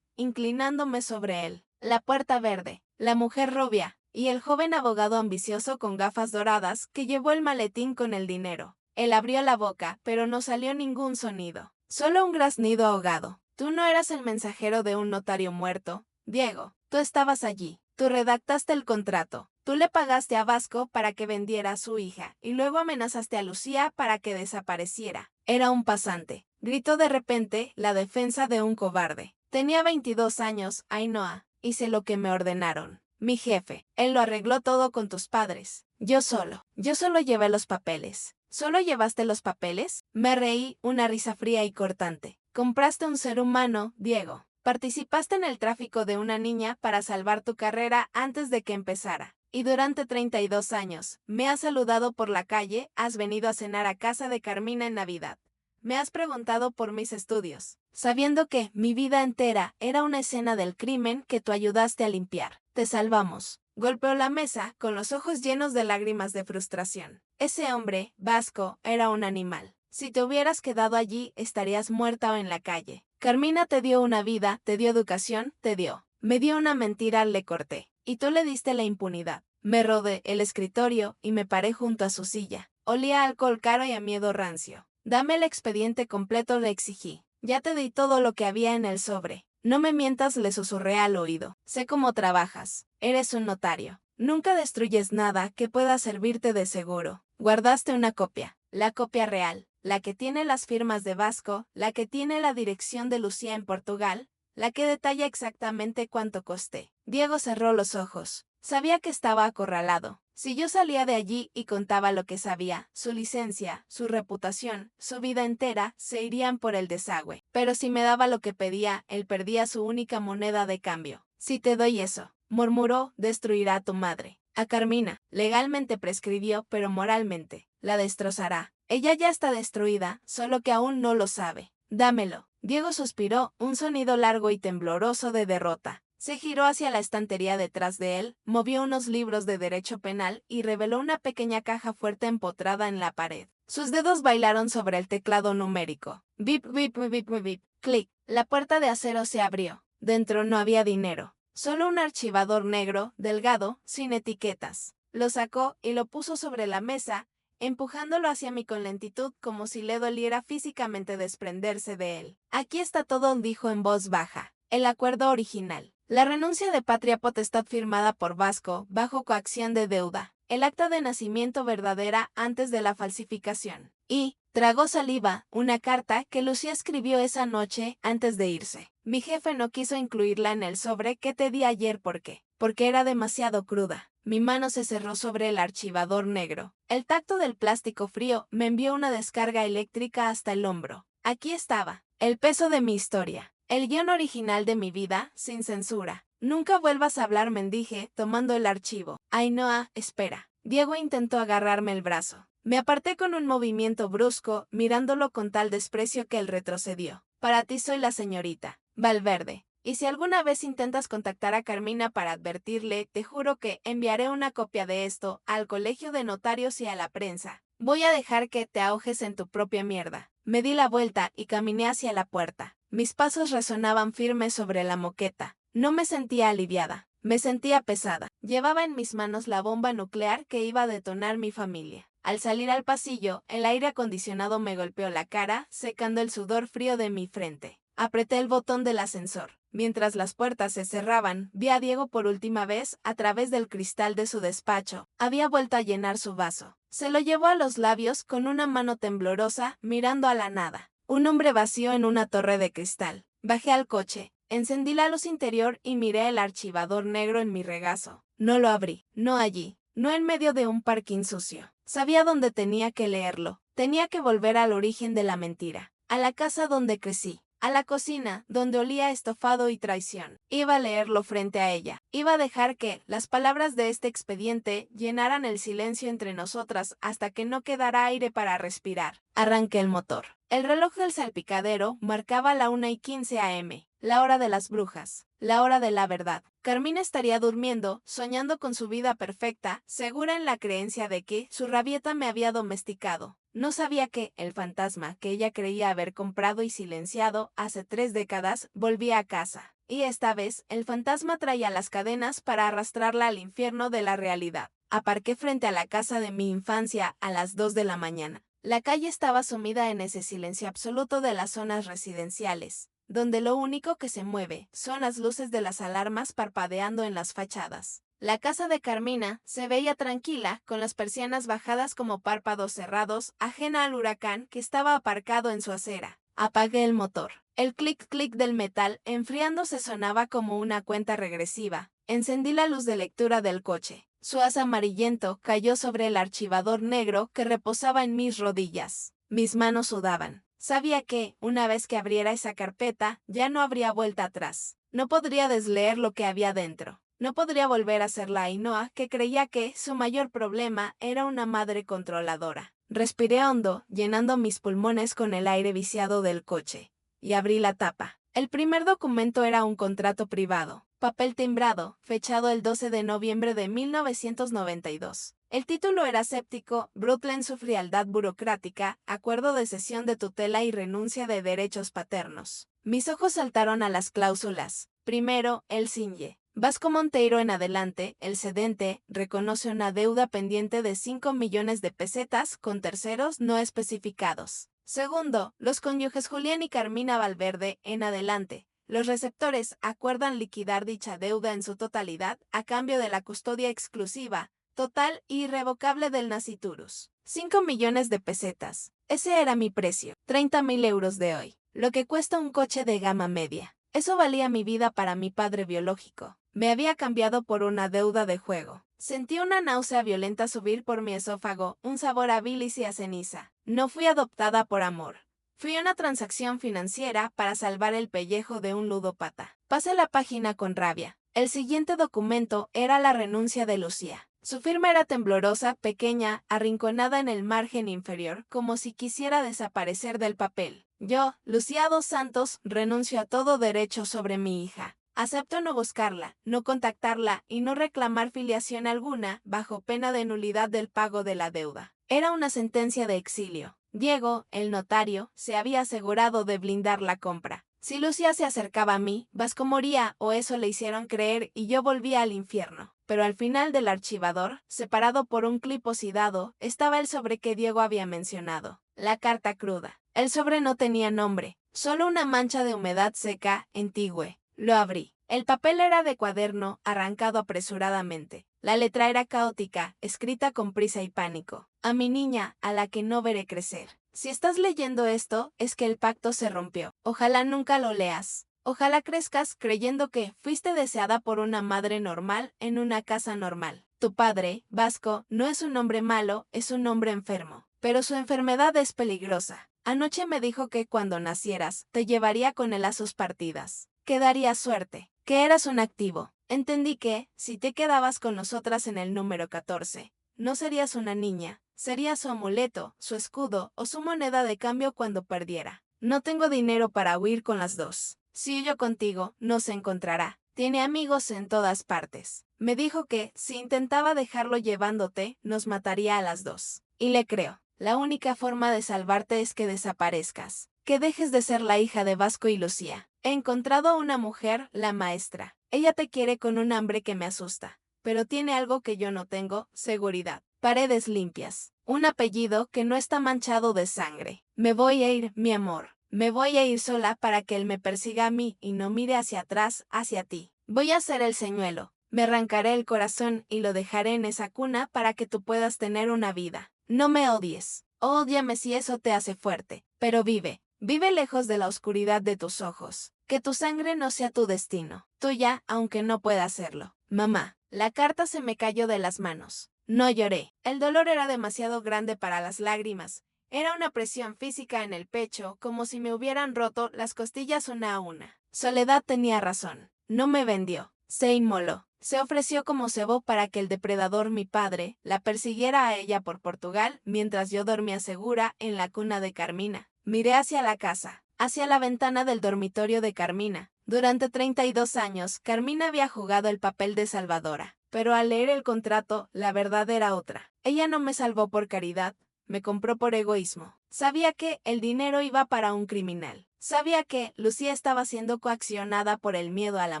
Inclinándome sobre él. «La puerta verde, la mujer rubia, y el joven abogado ambicioso con gafas doradas que llevó el maletín con el dinero». Él abrió la boca, pero no salió ningún sonido. Solo un graznido ahogado. «Tú no eras el mensajero de un notario muerto, Diego. Tú estabas allí. Tú redactaste el contrato. Tú le pagaste a Vasco para que vendiera a su hija, y luego amenazaste a Lucía para que desapareciera. Era un pasante», gritó de repente la defensa de un cobarde. «Tenía 22 años, Ainhoa. Hice lo que me ordenaron. Mi jefe. Él lo arregló todo con tus padres. Yo solo llevé los papeles». «¿Solo llevaste los papeles?». Me reí, una risa fría y cortante. «Compraste un ser humano, Diego. Participaste en el tráfico de una niña para salvar tu carrera antes de que empezara. Y durante 32 años, me has saludado por la calle, has venido a cenar a casa de Carmina en Navidad. Me has preguntado por mis estudios, sabiendo que mi vida entera era una escena del crimen que tú ayudaste a limpiar. Te salvamos». Golpeó la mesa, con los ojos llenos de lágrimas de frustración. «Ese hombre, Vasco, era un animal. Si te hubieras quedado allí, estarías muerta o en la calle. Carmina te dio una vida, te dio educación, te dio. Me dio una mentira», le corté. «Y tú le diste la impunidad». Me rodé el escritorio y me paré junto a su silla. Olía a alcohol caro y a miedo rancio. «Dame el expediente completo», le exigí. «Ya te di todo lo que había en el sobre». «No me mientas», le susurré al oído. «Sé cómo trabajas. Eres un notario. Nunca destruyes nada que pueda servirte de seguro. Guardaste una copia, la copia real, la que tiene las firmas de Vasco, la que tiene la dirección de Lucía en Portugal, la que detalla exactamente cuánto costé». Diego cerró los ojos. Sabía que estaba acorralado. Si yo salía de allí y contaba lo que sabía, su licencia, su reputación, su vida entera, se irían por el desagüe. Pero si me daba lo que pedía, él perdía su única moneda de cambio. «Si te doy eso, murmuró, destruirá a tu madre. A Carmina, legalmente prescribió, pero moralmente, la destrozará. Ella ya está destruida, solo que aún no lo sabe. Dámelo. Diego suspiró, un sonido largo y tembloroso de derrota. Se giró hacia la estantería detrás de él, movió unos libros de derecho penal y reveló una pequeña caja fuerte empotrada en la pared. Sus dedos bailaron sobre el teclado numérico. Bip, bip, bip, bip, bip. Clic. La puerta de acero se abrió. Dentro no había dinero. Solo un archivador negro, delgado, sin etiquetas. Lo sacó y lo puso sobre la mesa, empujándolo hacia mí con lentitud como si le doliera físicamente desprenderse de él. Aquí está todo, dijo en voz baja. El acuerdo original. La renuncia de patria potestad firmada por Vasco, bajo coacción de deuda. El acta de nacimiento verdadera antes de la falsificación. Y, tragó saliva, una carta que Lucía escribió esa noche antes de irse. Mi jefe no quiso incluirla en el sobre que te di ayer. ¿Por qué? Porque era demasiado cruda. Mi mano se cerró sobre el archivador negro. El tacto del plástico frío me envió una descarga eléctrica hasta el hombro. Aquí estaba, el peso de mi historia. El guión original de mi vida, sin censura. Nunca vuelvas a hablar, dije, tomando el archivo. Ainhoa, espera. Diego intentó agarrarme el brazo. Me aparté con un movimiento brusco, mirándolo con tal desprecio que él retrocedió. Para ti soy la señorita Valverde. Y si alguna vez intentas contactar a Carmina para advertirle, te juro que enviaré una copia de esto al colegio de notarios y a la prensa. Voy a dejar que te ahojes en tu propia mierda. Me di la vuelta y caminé hacia la puerta. Mis pasos resonaban firmes sobre la moqueta. No me sentía aliviada, me sentía pesada. Llevaba en mis manos la bomba nuclear que iba a detonar mi familia. Al salir al pasillo, el aire acondicionado me golpeó la cara, secando el sudor frío de mi frente. Apreté el botón del ascensor. Mientras las puertas se cerraban, vi a Diego por última vez a través del cristal de su despacho. Había vuelto a llenar su vaso. Se lo llevó a los labios con una mano temblorosa, mirando a la nada. Un hombre vacío en una torre de cristal. Bajé al coche, encendí la luz interior y miré el archivador negro en mi regazo. No lo abrí, no allí, no en medio de un parking sucio. Sabía dónde tenía que leerlo. Tenía que volver al origen de la mentira, a la casa donde crecí. A la cocina, donde olía a estofado y traición. Iba a leerlo frente a ella. Iba a dejar que las palabras de este expediente llenaran el silencio entre nosotras hasta que no quedara aire para respirar. Arranqué el motor. El reloj del salpicadero marcaba la 1:15 a.m., la hora de las brujas, la hora de la verdad. Carmina estaría durmiendo, soñando con su vida perfecta, segura en la creencia de que su rabieta me había domesticado. No sabía que el fantasma que ella creía haber comprado y silenciado hace 3 décadas volvía a casa. Y esta vez, el fantasma traía las cadenas para arrastrarla al infierno de la realidad. Aparqué frente a la casa de mi infancia a las 2 de la mañana. La calle estaba sumida en ese silencio absoluto de las zonas residenciales, donde lo único que se mueve son las luces de las alarmas parpadeando en las fachadas. La casa de Carmina se veía tranquila, con las persianas bajadas como párpados cerrados, ajena al huracán que estaba aparcado en su acera. Apagué el motor. El clic-clic del metal enfriándose sonaba como una cuenta regresiva. Encendí la luz de lectura del coche. Su haz amarillento cayó sobre el archivador negro que reposaba en mis rodillas. Mis manos sudaban. Sabía que, una vez que abriera esa carpeta, ya no habría vuelta atrás. No podría desleer lo que había dentro. No podría volver a ser la Ainhoa que creía que su mayor problema era una madre controladora. Respiré hondo, llenando mis pulmones con el aire viciado del coche, y abrí la tapa. El primer documento era un contrato privado, papel timbrado, fechado el 12 de noviembre de 1992. El título era séptico: Brooklyn su frialdad burocrática, acuerdo de cesión de tutela y renuncia de derechos paternos. Mis ojos saltaron a las cláusulas. Primero, el sinye. Vasco Monteiro en adelante, el cedente, reconoce una deuda pendiente de 5 millones de pesetas con terceros no especificados. Segundo, los cónyuges Julián y Carmina Valverde en adelante. Los receptores acuerdan liquidar dicha deuda en su totalidad a cambio de la custodia exclusiva, total e irrevocable del nasciturus. 5 millones de pesetas. Ese era mi precio. 30.000 euros de hoy. Lo que cuesta un coche de gama media. Eso valía mi vida para mi padre biológico. Me había cambiado por una deuda de juego. Sentí una náusea violenta subir por mi esófago, un sabor a bilis y a ceniza. No fui adoptada por amor. Fui una transacción financiera para salvar el pellejo de un ludópata. Pasé la página con rabia. El siguiente documento era la renuncia de Lucía. Su firma era temblorosa, pequeña, arrinconada en el margen inferior, como si quisiera desaparecer del papel. Yo, Lucía dos Santos, renuncio a todo derecho sobre mi hija. Acepto no buscarla, no contactarla y no reclamar filiación alguna, bajo pena de nulidad del pago de la deuda. Era una sentencia de exilio. Diego, el notario, se había asegurado de blindar la compra. Si Lucía se acercaba a mí, Vasco moría o eso le hicieron creer y yo volvía al infierno. Pero al final del archivador, separado por un clip oxidado, estaba el sobre que Diego había mencionado. La carta cruda. El sobre no tenía nombre, solo una mancha de humedad seca, antigua. Lo abrí. El papel era de cuaderno, arrancado apresuradamente. La letra era caótica, escrita con prisa y pánico. A mi niña, a la que no veré crecer. Si estás leyendo esto, es que el pacto se rompió. Ojalá nunca lo leas. Ojalá crezcas creyendo que fuiste deseada por una madre normal en una casa normal. Tu padre, Vasco, no es un hombre malo, es un hombre enfermo. Pero su enfermedad es peligrosa. Anoche me dijo que cuando nacieras, te llevaría con él a sus partidas. Que darías suerte. Que eras un activo. Entendí que, si te quedabas con nosotras en el número 14, no serías una niña. Sería su amuleto, su escudo o su moneda de cambio cuando perdiera. No tengo dinero para huir con las dos. Si huyo contigo, no se encontrará. Tiene amigos en todas partes. Me dijo que, si intentaba dejarlo llevándote, nos mataría a las dos. Y le creo. La única forma de salvarte es que desaparezcas. Que dejes de ser la hija de Vasco y Lucía. He encontrado a una mujer, la maestra. Ella te quiere con un hambre que me asusta. Pero tiene algo que yo no tengo, seguridad. Paredes limpias. Un apellido que no está manchado de sangre. Me voy a ir, mi amor. Me voy a ir sola para que él me persiga a mí y no mire hacia atrás, hacia ti. Voy a ser el señuelo. Me arrancaré el corazón y lo dejaré en esa cuna para que tú puedas tener una vida. No me odies. Ódiame si eso te hace fuerte. Pero vive. Vive lejos de la oscuridad de tus ojos. Que tu sangre no sea tu destino. Tuya, aunque no pueda hacerlo. Mamá. La carta se me cayó de las manos. No lloré. El dolor era demasiado grande para las lágrimas. Era una presión física en el pecho, como si me hubieran roto las costillas una a una. Soledad tenía razón. No me vendió. Se inmoló. Se ofreció como cebo para que el depredador, mi padre, la persiguiera a ella por Portugal, mientras yo dormía segura en la cuna de Carmina. Miré hacia la casa, hacia la ventana del dormitorio de Carmina. Durante 32 años, Carmina había jugado el papel de salvadora. Pero al leer el contrato, la verdad era otra. Ella no me salvó por caridad, me compró por egoísmo. Sabía que el dinero iba para un criminal. Sabía que Lucía estaba siendo coaccionada por el miedo a la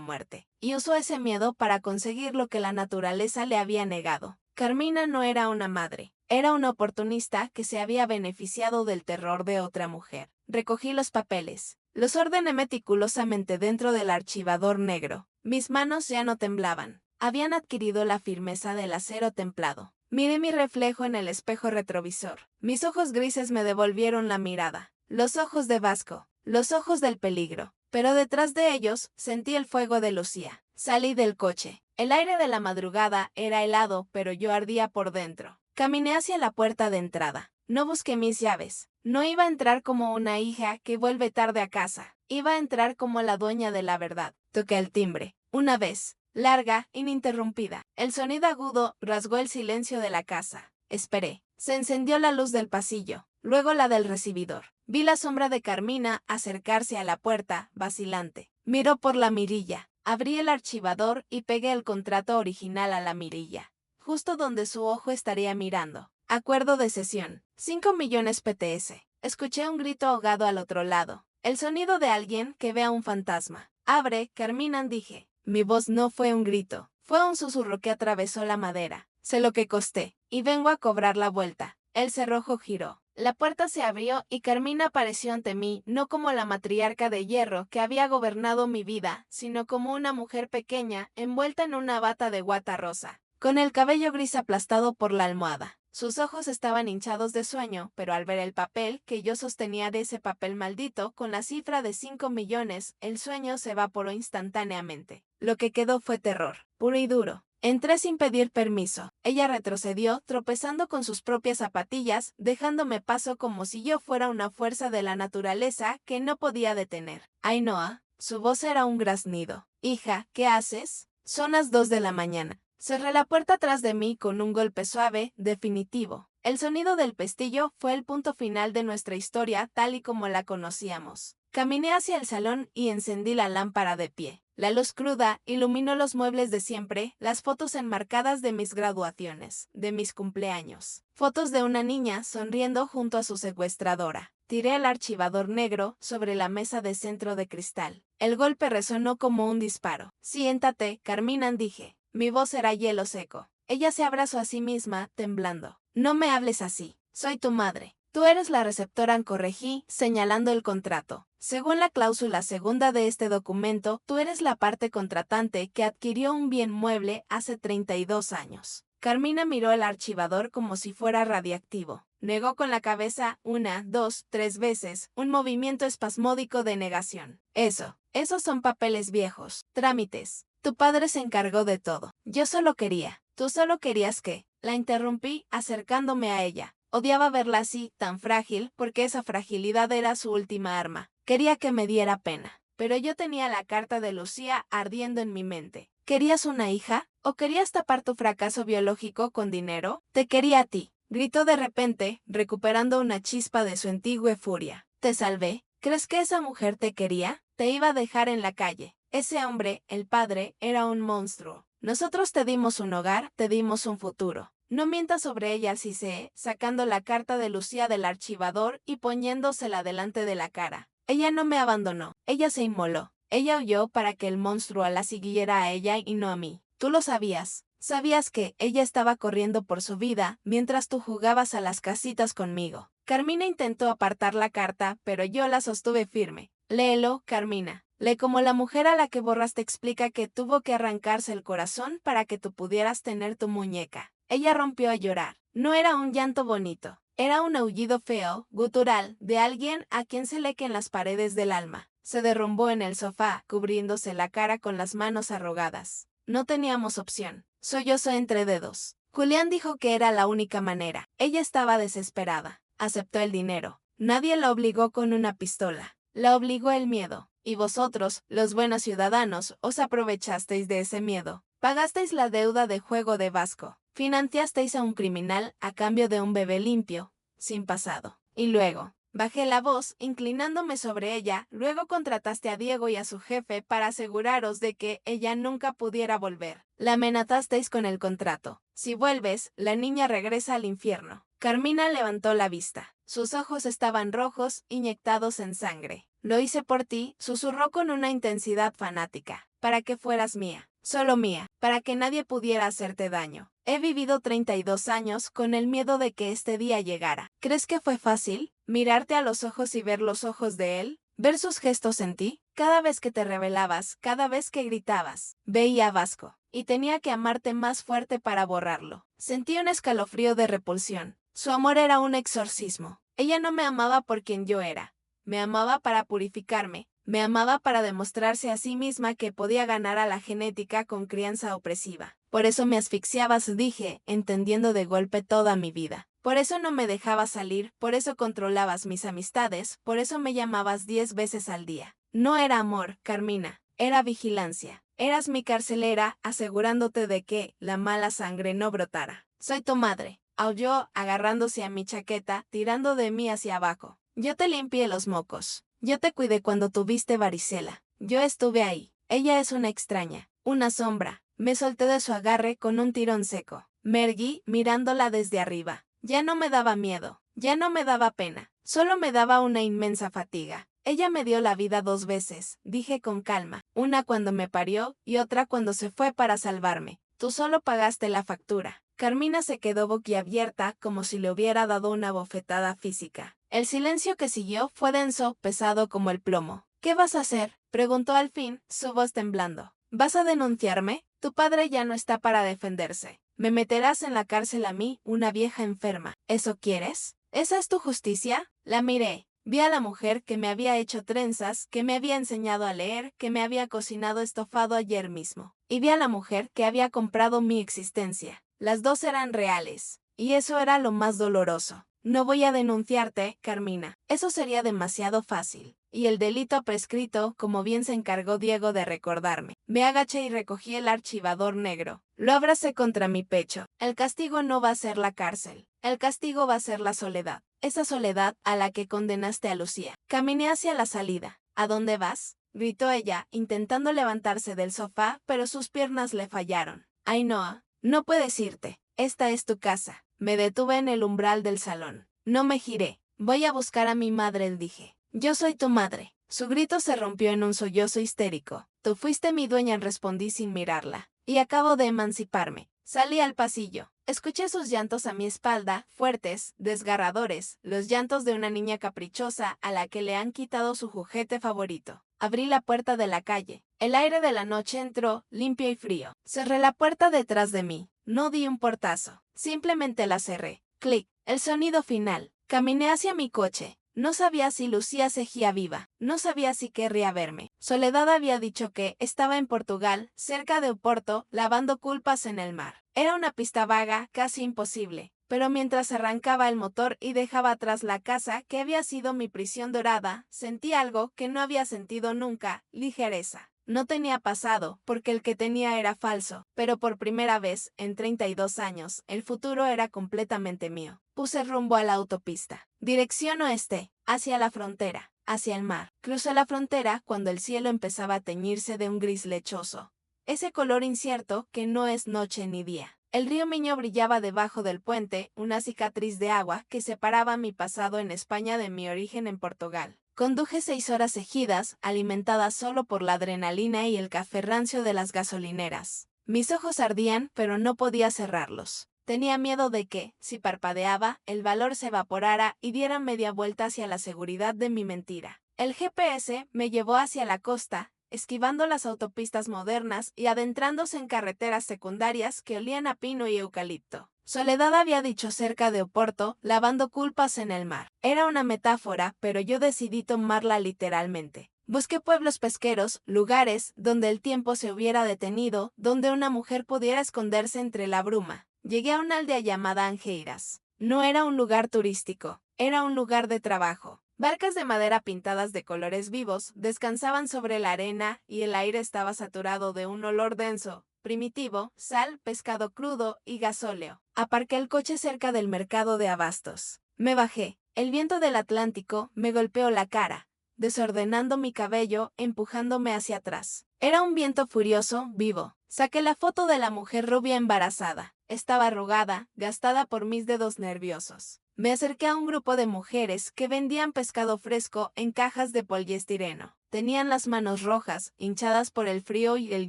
muerte. Y usó ese miedo para conseguir lo que la naturaleza le había negado. Carmina no era una madre. Era una oportunista que se había beneficiado del terror de otra mujer. Recogí los papeles. Los ordené meticulosamente dentro del archivador negro. Mis manos ya no temblaban. Habían adquirido la firmeza del acero templado. Miré mi reflejo en el espejo retrovisor. Mis ojos grises me devolvieron la mirada. Los ojos de Vasco. Los ojos del peligro. Pero detrás de ellos sentí el fuego de Lucía. Salí del coche. El aire de la madrugada era helado, pero yo ardía por dentro. Caminé hacia la puerta de entrada. No busqué mis llaves. No iba a entrar como una hija que vuelve tarde a casa. Iba a entrar como la dueña de la verdad. Toqué el timbre. Una vez. Larga, ininterrumpida. El sonido agudo rasgó el silencio de la casa. Esperé. Se encendió la luz del pasillo, luego la del recibidor. Vi la sombra de Carmina acercarse a la puerta, vacilante. Miró por la mirilla. Abrí el archivador y pegué el contrato original a la mirilla, justo donde su ojo estaría mirando. Acuerdo de cesión. 5 millones PTS. Escuché un grito ahogado al otro lado. El sonido de alguien que ve a un fantasma. Abre, Carmina, dije. Mi voz no fue un grito, fue un susurro que atravesó la madera. Sé lo que costé, y vengo a cobrar la vuelta. El cerrojo giró. La puerta se abrió y Carmina apareció ante mí, no como la matriarca de hierro que había gobernado mi vida, sino como una mujer pequeña, envuelta en una bata de guata rosa, con el cabello gris aplastado por la almohada. Sus ojos estaban hinchados de sueño, pero al ver el papel que yo sostenía de ese papel maldito, con la cifra de 5 millones, el sueño se evaporó instantáneamente. Lo que quedó fue terror, puro y duro. Entré sin pedir permiso. Ella retrocedió, tropezando con sus propias zapatillas, dejándome paso como si yo fuera una fuerza de la naturaleza que no podía detener. Ainhoa, su voz era un graznido. Hija, ¿qué haces? Son las 2 de la mañana. Cerré la puerta atrás de mí con un golpe suave, definitivo. El sonido del pestillo fue el punto final de nuestra historia tal y como la conocíamos. Caminé hacia el salón y encendí la lámpara de pie. La luz cruda iluminó los muebles de siempre, las fotos enmarcadas de mis graduaciones, de mis cumpleaños. Fotos de una niña sonriendo junto a su secuestradora. Tiré el archivador negro sobre la mesa de centro de cristal. El golpe resonó como un disparo. Siéntate, Carmina, dije. Mi voz era hielo seco. Ella se abrazó a sí misma, temblando. No me hables así. Soy tu madre. Tú eres la receptora, corregí, señalando el contrato. Según la cláusula segunda de este documento, tú eres la parte contratante que adquirió un bien mueble hace 32 años. Carmina miró el archivador como si fuera radiactivo. Negó con la cabeza 1, 2, 3 veces, un movimiento espasmódico de negación. Esos son papeles viejos, trámites. Tu padre se encargó de todo. Yo solo quería. Tú solo querías que. La interrumpí, acercándome a ella. Odiaba verla así, tan frágil, porque esa fragilidad era su última arma. Quería que me diera pena. Pero yo tenía la carta de Lucía ardiendo en mi mente. ¿Querías una hija? ¿O querías tapar tu fracaso biológico con dinero? Te quería a ti. Gritó de repente, recuperando una chispa de su antigua furia. Te salvé. ¿Crees que esa mujer te quería? Te iba a dejar en la calle. Ese hombre, el padre, era un monstruo. Nosotros te dimos un hogar, te dimos un futuro. No mientas sobre ella, Cissé, sacando la carta de Lucía del archivador y poniéndosela delante de la cara. Ella no me abandonó, ella se inmoló. Ella huyó para que el monstruo la siguiera a ella y no a mí. Tú lo sabías. Sabías que ella estaba corriendo por su vida mientras tú jugabas a las casitas conmigo. Carmina intentó apartar la carta, pero yo la sostuve firme. Léelo, Carmina. Lee como la mujer a la que borraste explica que tuvo que arrancarse el corazón para que tú pudieras tener tu muñeca. Ella rompió a llorar. No era un llanto bonito. Era un aullido feo, gutural, de alguien a quien se le en las paredes del alma. Se derrumbó en el sofá, cubriéndose la cara con las manos arrugadas. No teníamos opción. Sollozó entre dedos. Julián dijo que era la única manera. Ella estaba desesperada. Aceptó el dinero. Nadie la obligó con una pistola. La obligó el miedo. Y vosotros, los buenos ciudadanos, os aprovechasteis de ese miedo. Pagasteis la deuda de juego de Vasco. Financiasteis a un criminal a cambio de un bebé limpio, sin pasado. Y luego, bajé la voz, inclinándome sobre ella, luego contrataste a Diego y a su jefe para aseguraros de que ella nunca pudiera volver. La amenazasteis con el contrato. Si vuelves, la niña regresa al infierno. Carmina levantó la vista. Sus ojos estaban rojos, inyectados en sangre. Lo hice por ti, susurró con una intensidad fanática. Para que fueras mía. Solo mía, para que nadie pudiera hacerte daño. He vivido 32 años con el miedo de que este día llegara. ¿Crees que fue fácil? ¿Mirarte a los ojos y ver los ojos de él? ¿Ver sus gestos en ti? Cada vez que te rebelabas, cada vez que gritabas, veía a Vasco. Y tenía que amarte más fuerte para borrarlo. Sentí un escalofrío de repulsión. Su amor era un exorcismo. Ella no me amaba por quien yo era. Me amaba para purificarme. Me amaba para demostrarse a sí misma que podía ganar a la genética con crianza opresiva. Por eso me asfixiabas, dije, entendiendo de golpe toda mi vida. Por eso no me dejabas salir, por eso controlabas mis amistades, por eso me llamabas 10 veces al día. No era amor, Carmina, era vigilancia. Eras mi carcelera, asegurándote de que la mala sangre no brotara. Soy tu madre, aulló, agarrándose a mi chaqueta, tirando de mí hacia abajo. Yo te limpié los mocos. Yo te cuidé cuando tuviste varicela. Yo estuve ahí. Ella es una extraña, una sombra. Me solté de su agarre con un tirón seco. Me erguí mirándola desde arriba. Ya no me daba miedo, ya no me daba pena, solo me daba una inmensa fatiga. Ella me dio la vida 2 veces, dije con calma, una cuando me parió y otra cuando se fue para salvarme. Tú solo pagaste la factura. Carmina se quedó boquiabierta como si le hubiera dado una bofetada física. El silencio que siguió fue denso, pesado como el plomo. ¿Qué vas a hacer?, preguntó al fin, su voz temblando. ¿Vas a denunciarme? Tu padre ya no está para defenderse. Me meterás en la cárcel a mí, una vieja enferma. ¿Eso quieres? ¿Esa es tu justicia? La miré. Vi a la mujer que me había hecho trenzas, que me había enseñado a leer, que me había cocinado estofado ayer mismo. Y vi a la mujer que había comprado mi existencia. Las dos eran reales. Y eso era lo más doloroso. No voy a denunciarte, Carmina. Eso sería demasiado fácil. Y el delito prescrito, como bien se encargó Diego de recordarme. Me agaché y recogí el archivador negro. Lo abracé contra mi pecho. El castigo no va a ser la cárcel. El castigo va a ser la soledad. Esa soledad a la que condenaste a Lucía. Caminé hacia la salida. ¿A dónde vas?, gritó ella, intentando levantarse del sofá, pero sus piernas le fallaron. Ainhoa, no puedes irte. Esta es tu casa. Me detuve en el umbral del salón. No me giré. Voy a buscar a mi madre, dije. Yo soy tu madre. Su grito se rompió en un sollozo histérico. Tú fuiste mi dueña, respondí sin mirarla. Y acabo de emanciparme. Salí al pasillo. Escuché sus llantos a mi espalda, fuertes, desgarradores, los llantos de una niña caprichosa a la que le han quitado su juguete favorito. Abrí la puerta de la calle. El aire de la noche entró, limpio y frío. Cerré la puerta detrás de mí. No di un portazo. Simplemente la cerré. Clic. El sonido final. Caminé hacia mi coche. No sabía si Lucía seguía viva. No sabía si querría verme. Soledad había dicho que estaba en Portugal, cerca de Oporto, lavando culpas en el mar. Era una pista vaga, casi imposible. Pero mientras arrancaba el motor y dejaba atrás la casa que había sido mi prisión dorada, sentí algo que no había sentido nunca: ligereza. No tenía pasado, porque el que tenía era falso, pero por primera vez, en 32 años, el futuro era completamente mío. Puse rumbo a la autopista. Dirección oeste, hacia la frontera, hacia el mar. Crucé la frontera cuando el cielo empezaba a teñirse de un gris lechoso. Ese color incierto que no es noche ni día. El río Miño brillaba debajo del puente, una cicatriz de agua que separaba mi pasado en España de mi origen en Portugal. Conduje 6 horas seguidas, alimentada solo por la adrenalina y el café rancio de las gasolineras. Mis ojos ardían, pero no podía cerrarlos. Tenía miedo de que, si parpadeaba, el valor se evaporara y diera media vuelta hacia la seguridad de mi mentira. El GPS me llevó hacia la costa, esquivando las autopistas modernas y adentrándose en carreteras secundarias que olían a pino y eucalipto. Soledad había dicho cerca de Oporto, lavando culpas en el mar. Era una metáfora, pero yo decidí tomarla literalmente. Busqué pueblos pesqueros, lugares donde el tiempo se hubiera detenido, donde una mujer pudiera esconderse entre la bruma. Llegué a una aldea llamada Angeiras. No era un lugar turístico, era un lugar de trabajo. Barcas de madera pintadas de colores vivos descansaban sobre la arena y el aire estaba saturado de un olor denso, primitivo, sal, pescado crudo y gasóleo. Aparqué el coche cerca del mercado de abastos. Me bajé. El viento del Atlántico me golpeó la cara, desordenando mi cabello, empujándome hacia atrás. Era un viento furioso, vivo. Saqué la foto de la mujer rubia embarazada. Estaba arrugada, gastada por mis dedos nerviosos. Me acerqué a un grupo de mujeres que vendían pescado fresco en cajas de poliestireno. Tenían las manos rojas, hinchadas por el frío y el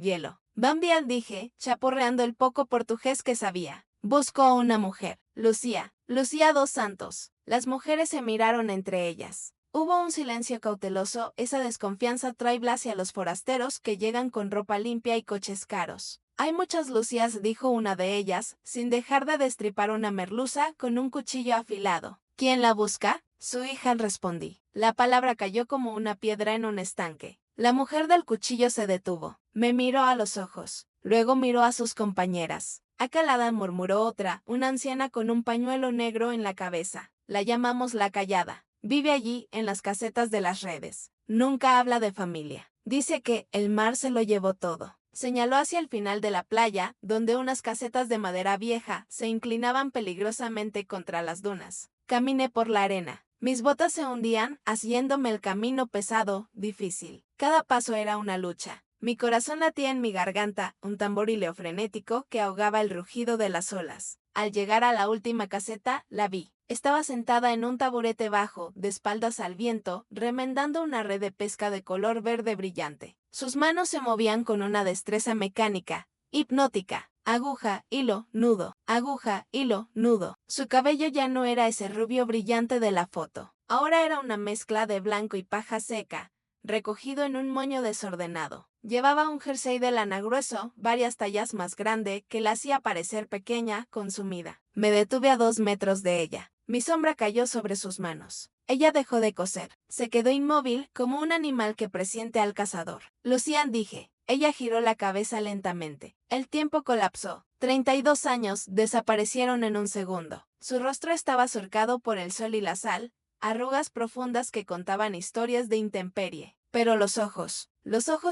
hielo. Bambial, dije, chaporreando el poco portugués que sabía. Busco a una mujer. Lucía. Lucía dos Santos. Las mujeres se miraron entre ellas. Hubo un silencio cauteloso. Esa desconfianza trae hacia los forasteros que llegan con ropa limpia y coches caros. Hay muchas Lucías, dijo una de ellas, sin dejar de destripar una merluza con un cuchillo afilado. ¿Quién la busca? Su hija, respondí. La palabra cayó como una piedra en un estanque. La mujer del cuchillo se detuvo. Me miró a los ojos. Luego miró a sus compañeras. Acalada, murmuró otra, una anciana con un pañuelo negro en la cabeza. La llamamos la Callada. Vive allí, en las casetas de las redes. Nunca habla de familia. Dice que el mar se lo llevó todo. Señaló hacia el final de la playa, donde unas casetas de madera vieja se inclinaban peligrosamente contra las dunas. Caminé por la arena. Mis botas se hundían, haciéndome el camino pesado, difícil. Cada paso era una lucha. Mi corazón latía en mi garganta, un tamborileo frenético que ahogaba el rugido de las olas. Al llegar a la última caseta, la vi. Estaba sentada en un taburete bajo, de espaldas al viento, remendando una red de pesca de color verde brillante. Sus manos se movían con una destreza mecánica, hipnótica. Aguja, hilo, nudo. Aguja, hilo, nudo. Su cabello ya no era ese rubio brillante de la foto. Ahora era una mezcla de blanco y paja seca, recogido en un moño desordenado. Llevaba un jersey de lana grueso, varias tallas más grande, que la hacía parecer pequeña, consumida. Me detuve a 2 metros de ella. Mi sombra cayó sobre sus manos. Ella dejó de coser. Se quedó inmóvil, como un animal que presiente al cazador. Lucian, dije. Ella giró la cabeza lentamente. El tiempo colapsó. 32 años desaparecieron en un segundo. Su rostro estaba surcado por el sol y la sal, arrugas profundas que contaban historias de intemperie. Pero los ojos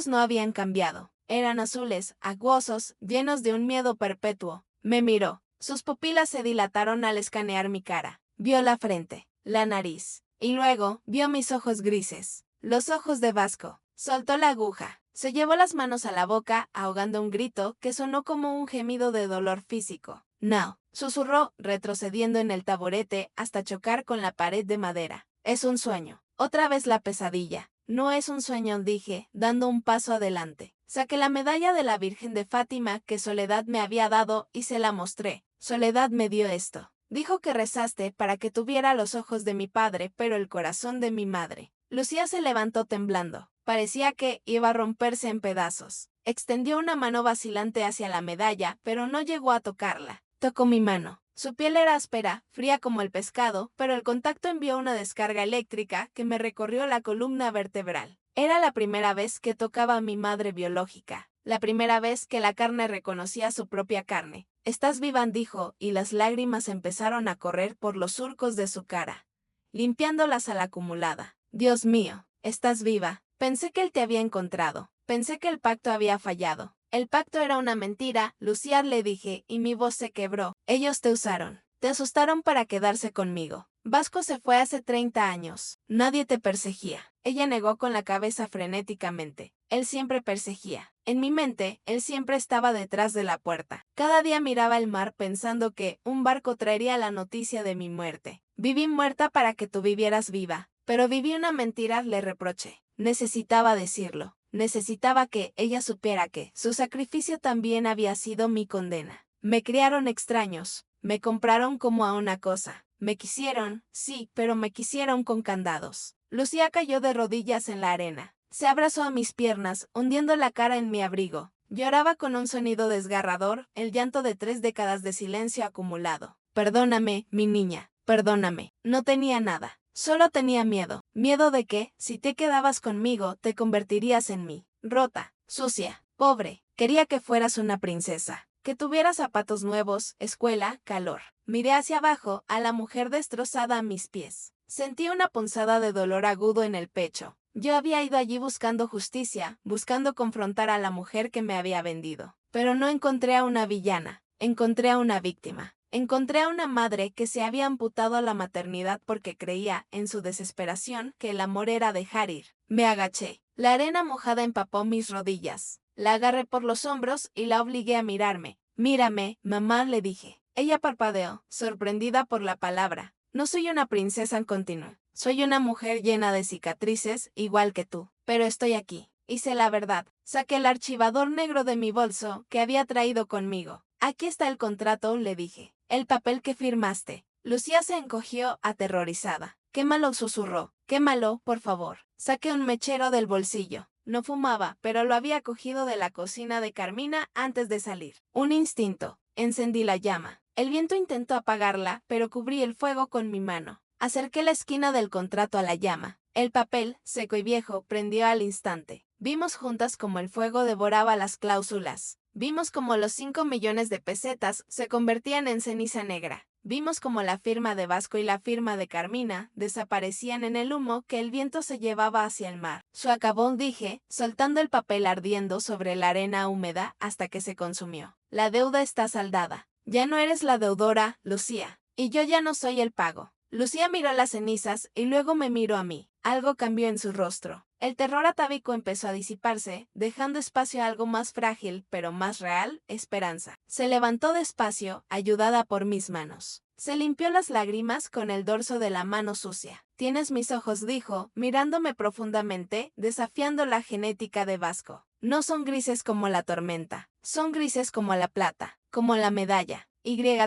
no habían cambiado. Eran azules, acuosos, llenos de un miedo perpetuo. Me miró. Sus pupilas se dilataron al escanear mi cara. Vio la frente, la nariz, y luego vio mis ojos grises. Los ojos de Vasco. Soltó la aguja. Se llevó las manos a la boca, ahogando un grito que sonó como un gemido de dolor físico. No, susurró, retrocediendo en el taburete hasta chocar con la pared de madera. Es un sueño. Otra vez la pesadilla. No es un sueño, dije, dando un paso adelante. Saqué la medalla de la Virgen de Fátima que Soledad me había dado y se la mostré. Soledad me dio esto. Dijo que rezaste para que tuviera los ojos de mi padre, pero el corazón de mi madre. Lucía se levantó temblando. Parecía que iba a romperse en pedazos. Extendió una mano vacilante hacia la medalla, pero no llegó a tocarla. Tocó mi mano. Su piel era áspera, fría como el pescado, pero el contacto envió una descarga eléctrica que me recorrió la columna vertebral. Era la primera vez que tocaba a mi madre biológica. La primera vez que la carne reconocía su propia carne. Estás viva, dijo, y las lágrimas empezaron a correr por los surcos de su cara, limpiándolas a la acumulada. Dios mío, estás viva. Pensé que él te había encontrado. Pensé que el pacto había fallado. El pacto era una mentira, Lucía, le dije, y mi voz se quebró. Ellos te usaron. Te asustaron para quedarse conmigo. Vasco se fue hace 30 años. Nadie te perseguía. Ella negó con la cabeza frenéticamente. Él siempre perseguía. En mi mente, él siempre estaba detrás de la puerta. Cada día miraba el mar pensando que un barco traería la noticia de mi muerte. Viví muerta para que tú vivieras viva. Pero viví una mentira, le reproché. Necesitaba decirlo. Necesitaba que ella supiera que su sacrificio también había sido mi condena. Me criaron extraños. Me compraron como a una cosa. Me quisieron, sí, pero me quisieron con candados. Lucía cayó de rodillas en la arena. Se abrazó a mis piernas, hundiendo la cara en mi abrigo. Lloraba con un sonido desgarrador, el llanto de 3 décadas de silencio acumulado. Perdóname, mi niña, perdóname. No tenía nada. Solo tenía miedo. Miedo de que, si te quedabas conmigo, te convertirías en mí. Rota, sucia, pobre. Quería que fueras una princesa. Que tuvieras zapatos nuevos, escuela, calor. Miré hacia abajo, a la mujer destrozada a mis pies. Sentí una punzada de dolor agudo en el pecho. Yo había ido allí buscando justicia, buscando confrontar a la mujer que me había vendido. Pero no encontré a una villana. Encontré a una víctima. Encontré a una madre que se había amputado a la maternidad porque creía, en su desesperación, que el amor era dejar ir. Me agaché. La arena mojada empapó mis rodillas. La agarré por los hombros y la obligué a mirarme. Mírame, mamá, le dije. Ella parpadeó, sorprendida por la palabra. No soy una princesa, continuó. Soy una mujer llena de cicatrices, igual que tú. Pero estoy aquí. Hice la verdad. Saqué el archivador negro de mi bolso, que había traído conmigo. Aquí está el contrato, le dije. El papel que firmaste. Lucía se encogió, aterrorizada. Quémalo, susurró. Quémalo, por favor. Saqué un mechero del bolsillo. No fumaba, pero lo había cogido de la cocina de Carmina antes de salir. Un instinto. Encendí la llama. El viento intentó apagarla, pero cubrí el fuego con mi mano. Acerqué la esquina del contrato a la llama. El papel, seco y viejo, prendió al instante. Vimos juntas cómo el fuego devoraba las cláusulas. Vimos cómo los 5 millones de pesetas se convertían en ceniza negra. Vimos cómo la firma de Vasco y la firma de Carmina desaparecían en el humo que el viento se llevaba hacia el mar. Se acabó, dije, soltando el papel ardiendo sobre la arena húmeda hasta que se consumió. La deuda está saldada. Ya no eres la deudora, Lucía. Y yo ya no soy el pago. Lucía miró las cenizas y luego me miró a mí. Algo cambió en su rostro. El terror atávico empezó a disiparse, dejando espacio a algo más frágil, pero más real, esperanza. Se levantó despacio, ayudada por mis manos. Se limpió las lágrimas con el dorso de la mano sucia. Tienes mis ojos, dijo, mirándome profundamente, desafiando la genética de Vasco. No son grises como la tormenta, son grises como la plata, como la medalla.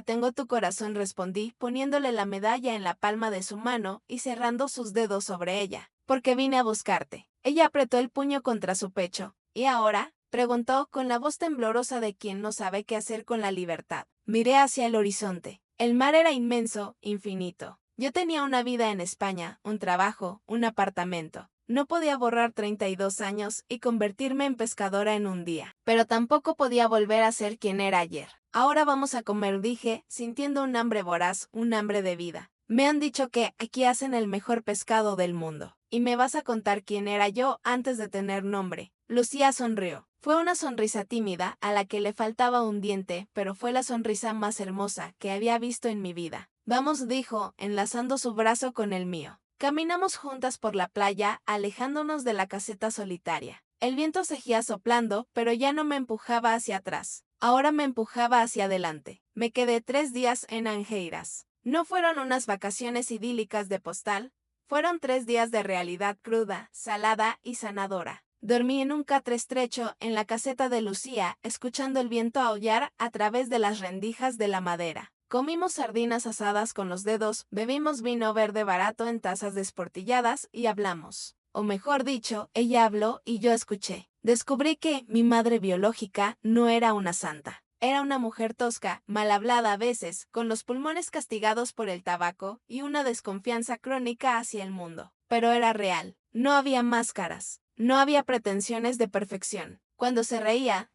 Tengo tu corazón, respondí, poniéndole la medalla en la palma de su mano y cerrando sus dedos sobre ella. Porque vine a buscarte. Ella apretó el puño contra su pecho. ¿Y ahora? Preguntó con la voz temblorosa de quien no sabe qué hacer con la libertad. Miré hacia el horizonte. El mar era inmenso, infinito. Yo tenía una vida en España, un trabajo, un apartamento. No podía borrar 32 años y convertirme en pescadora en un día. Pero tampoco podía volver a ser quien era ayer. Ahora vamos a comer, dije, sintiendo un hambre voraz, un hambre de vida. Me han dicho que aquí hacen el mejor pescado del mundo. ¿Y me vas a contar quién era yo antes de tener nombre? Lucía sonrió. Fue una sonrisa tímida, a la que le faltaba un diente, pero fue la sonrisa más hermosa que había visto en mi vida. Vamos, dijo, enlazando su brazo con el mío. Caminamos juntas por la playa, alejándonos de la caseta solitaria. El viento seguía soplando, pero ya no me empujaba hacia atrás. Ahora me empujaba hacia adelante. Me quedé 3 días en Angeiras. No fueron unas vacaciones idílicas de postal, fueron 3 días de realidad cruda, salada y sanadora. Dormí en un catre estrecho en la caseta de Lucía, escuchando el viento aullar a través de las rendijas de la madera. Comimos sardinas asadas con los dedos, bebimos vino verde barato en tazas desportilladas y hablamos. O mejor dicho, ella habló y yo escuché. Descubrí que mi madre biológica no era una santa. Era una mujer tosca, mal hablada a veces, con los pulmones castigados por el tabaco y una desconfianza crónica hacia el mundo. Pero era real. No había máscaras. No había pretensiones de perfección. Cuando se reía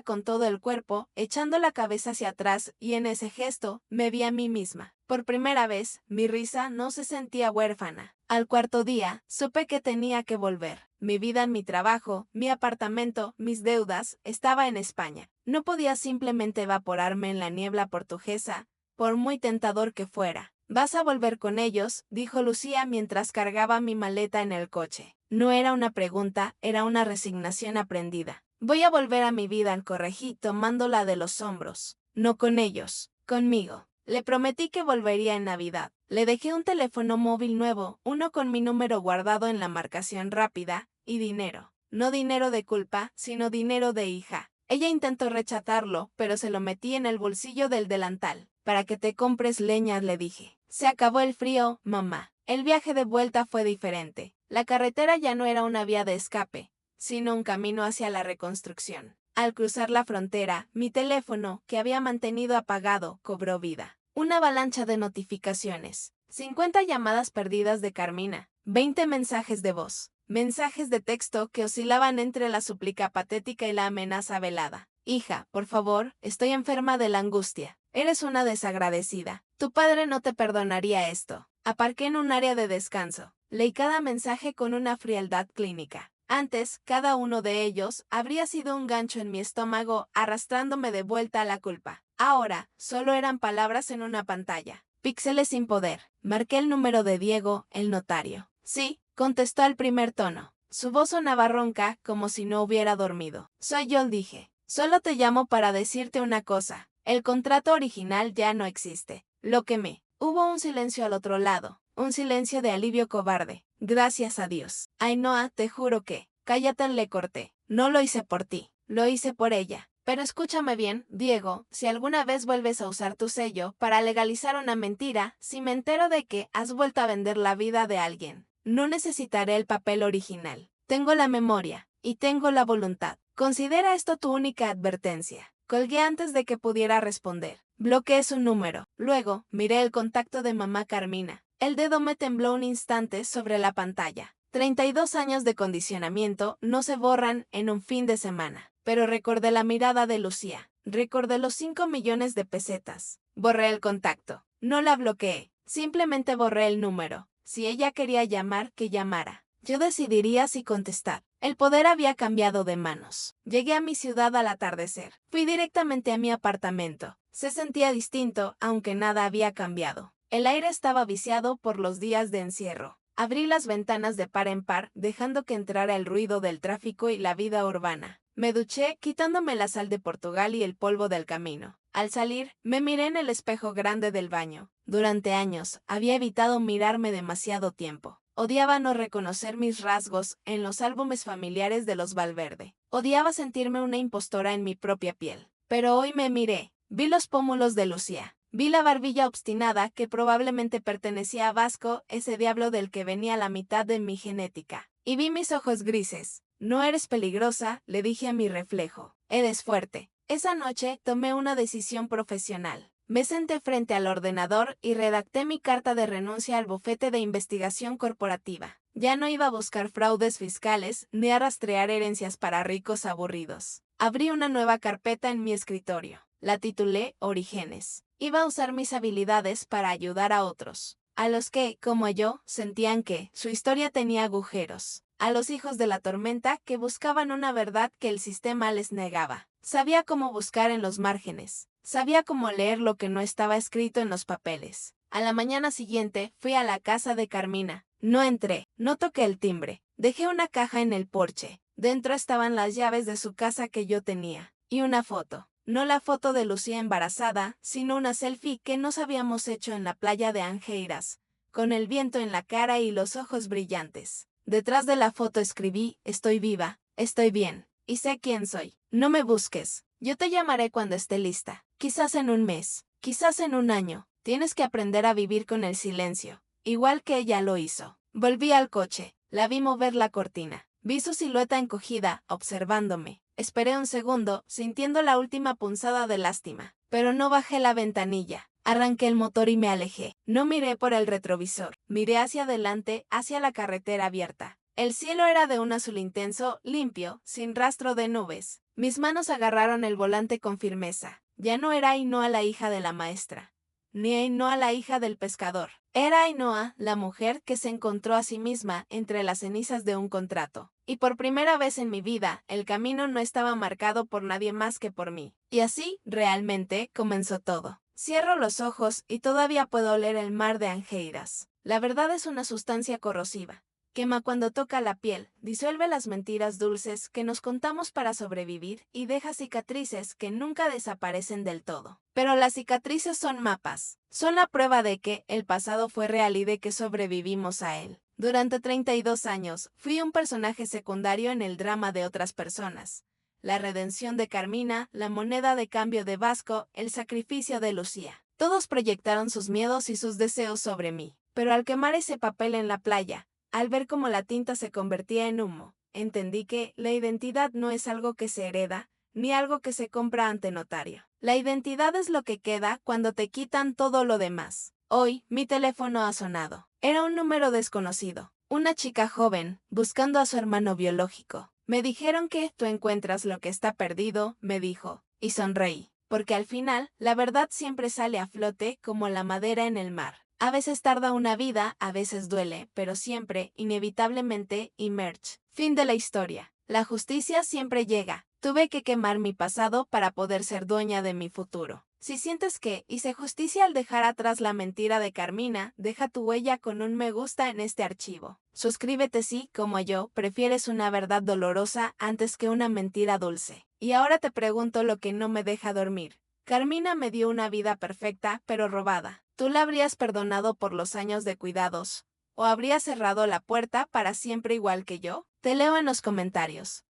con todo el cuerpo, echando la cabeza hacia atrás, y en ese gesto me vi a mí misma. Por primera vez, mi risa no se sentía huérfana. Al cuarto día, supe que tenía que volver. Mi vida, mi trabajo, mi apartamento, mis deudas, estaba en España. No podía simplemente evaporarme en la niebla portuguesa, por muy tentador que fuera. «Vas a volver con ellos», dijo Lucía mientras cargaba mi maleta en el coche. No era una pregunta, era una resignación aprendida. «Voy a volver a mi vida», corregí tomándola de los hombros. «No con ellos, conmigo». Le prometí que volvería en Navidad. Le dejé un teléfono móvil nuevo, uno con mi número guardado en la marcación rápida, y dinero. No dinero de culpa, sino dinero de hija. Ella intentó rechazarlo, pero se lo metí en el bolsillo del delantal. «Para que te compres leña», le dije. «Se acabó el frío, mamá». El viaje de vuelta fue diferente. La carretera ya no era una vía de escape, sino un camino hacia la reconstrucción. Al cruzar la frontera, mi teléfono, que había mantenido apagado, cobró vida. Una avalancha de notificaciones. 50 llamadas perdidas de Carmina. 20 mensajes de voz. Mensajes de texto que oscilaban entre la súplica patética y la amenaza velada. «Hija, por favor, estoy enferma de la angustia. Eres una desagradecida. Tu padre no te perdonaría esto». Aparqué en un área de descanso. Leí cada mensaje con una frialdad clínica. Antes, cada uno de ellos habría sido un gancho en mi estómago, arrastrándome de vuelta a la culpa. Ahora, solo eran palabras en una pantalla. Píxeles sin poder. Marqué el número de Diego, el notario. «Sí», contestó al primer tono. Su voz sonaba ronca, como si no hubiera dormido. «Soy yo», dije. «Solo te llamo para decirte una cosa. El contrato original ya no existe». Lo quemé. Hubo un silencio al otro lado. Un silencio de alivio cobarde. Gracias a Dios. «Ainhoa, te juro que...». «Cállate», le corté. «No lo hice por ti. Lo hice por ella». «Pero escúchame bien, Diego, si alguna vez vuelves a usar tu sello para legalizar una mentira, si me entero de que has vuelto a vender la vida de alguien, no necesitaré el papel original. Tengo la memoria, y tengo la voluntad. Considera esto tu única advertencia». Colgué antes de que pudiera responder. Bloqueé su número. Luego, miré el contacto de mamá Carmina. El dedo me tembló un instante sobre la pantalla. 32 años de condicionamiento no se borran en un fin de semana. Pero recordé la mirada de Lucía. Recordé los 5 millones de pesetas. Borré el contacto. No la bloqueé. Simplemente borré el número. Si ella quería llamar, que llamara. Yo decidiría si contestar. El poder había cambiado de manos. Llegué a mi ciudad al atardecer. Fui directamente a mi apartamento. Se sentía distinto, aunque nada había cambiado. El aire estaba viciado por los días de encierro. Abrí las ventanas de par en par, dejando que entrara el ruido del tráfico y la vida urbana. Me duché, quitándome la sal de Portugal y el polvo del camino. Al salir, me miré en el espejo grande del baño. Durante años, había evitado mirarme demasiado tiempo. Odiaba no reconocer mis rasgos en los álbumes familiares de los Valverde. Odiaba sentirme una impostora en mi propia piel. Pero hoy me miré. Vi los pómulos de Lucía. Vi la barbilla obstinada que probablemente pertenecía a Vasco, ese diablo del que venía la mitad de mi genética. Y vi mis ojos grises. «No eres peligrosa», le dije a mi reflejo. «Eres fuerte». Esa noche tomé una decisión profesional. Me senté frente al ordenador y redacté mi carta de renuncia al bufete de investigación corporativa. Ya no iba a buscar fraudes fiscales ni a rastrear herencias para ricos aburridos. Abrí una nueva carpeta en mi escritorio. La titulé Orígenes. Iba a usar mis habilidades para ayudar a otros, a los que, como yo, sentían que su historia tenía agujeros, a los hijos de la tormenta que buscaban una verdad que el sistema les negaba. Sabía cómo buscar en los márgenes, sabía cómo leer lo que no estaba escrito en los papeles. A la mañana siguiente fui a la casa de Carmina. No entré, no toqué el timbre, dejé una caja en el porche. Dentro estaban las llaves de su casa que yo tenía, y una foto. No la foto de Lucía embarazada, sino una selfie que nos habíamos hecho en la playa de Angeiras, con el viento en la cara y los ojos brillantes. Detrás de la foto escribí, estoy viva, estoy bien, y sé quién soy. No me busques, yo te llamaré cuando esté lista. Quizás en un mes, quizás en un año. Tienes que aprender a vivir con el silencio, igual que ella lo hizo. Volví al coche, la vi mover la cortina. Vi su silueta encogida, observándome. Esperé un segundo, sintiendo la última punzada de lástima. Pero no bajé la ventanilla. Arranqué el motor y me alejé. No miré por el retrovisor. Miré hacia adelante, hacia la carretera abierta. El cielo era de un azul intenso, limpio, sin rastro de nubes. Mis manos agarraron el volante con firmeza. Ya no era Ainhoa la hija de la maestra, ni Ainhoa la hija del pescador. Era Ainhoa, la mujer que se encontró a sí misma entre las cenizas de un contrato. Y por primera vez en mi vida, el camino no estaba marcado por nadie más que por mí. Y así, realmente, comenzó todo. Cierro los ojos y todavía puedo oler el mar de Angeiras. La verdad es una sustancia corrosiva. Quema cuando toca la piel, disuelve las mentiras dulces que nos contamos para sobrevivir y deja cicatrices que nunca desaparecen del todo. Pero las cicatrices son mapas, son la prueba de que el pasado fue real y de que sobrevivimos a él. Durante 32 años, fui un personaje secundario en el drama de otras personas. La redención de Carmina, la moneda de cambio de Vasco, el sacrificio de Lucía. Todos proyectaron sus miedos y sus deseos sobre mí. Pero al quemar ese papel en la playa, al ver cómo la tinta se convertía en humo, entendí que la identidad no es algo que se hereda, ni algo que se compra ante notario. La identidad es lo que queda cuando te quitan todo lo demás. Hoy, mi teléfono ha sonado. Era un número desconocido. Una chica joven, buscando a su hermano biológico. Me dijeron que tú encuentras lo que está perdido, me dijo, y sonreí. Porque al final, la verdad siempre sale a flote como la madera en el mar. A veces tarda una vida, a veces duele, pero siempre, inevitablemente, emerge. Fin de la historia. La justicia siempre llega. Tuve que quemar mi pasado para poder ser dueña de mi futuro. Si sientes que hice justicia al dejar atrás la mentira de Carmina, deja tu huella con un me gusta en este archivo. Suscríbete si, como yo, prefieres una verdad dolorosa antes que una mentira dulce. Y ahora te pregunto lo que no me deja dormir. Carmina me dio una vida perfecta, pero robada. ¿Tú la habrías perdonado por los años de cuidados? ¿O habrías cerrado la puerta para siempre igual que yo? Te leo en los comentarios.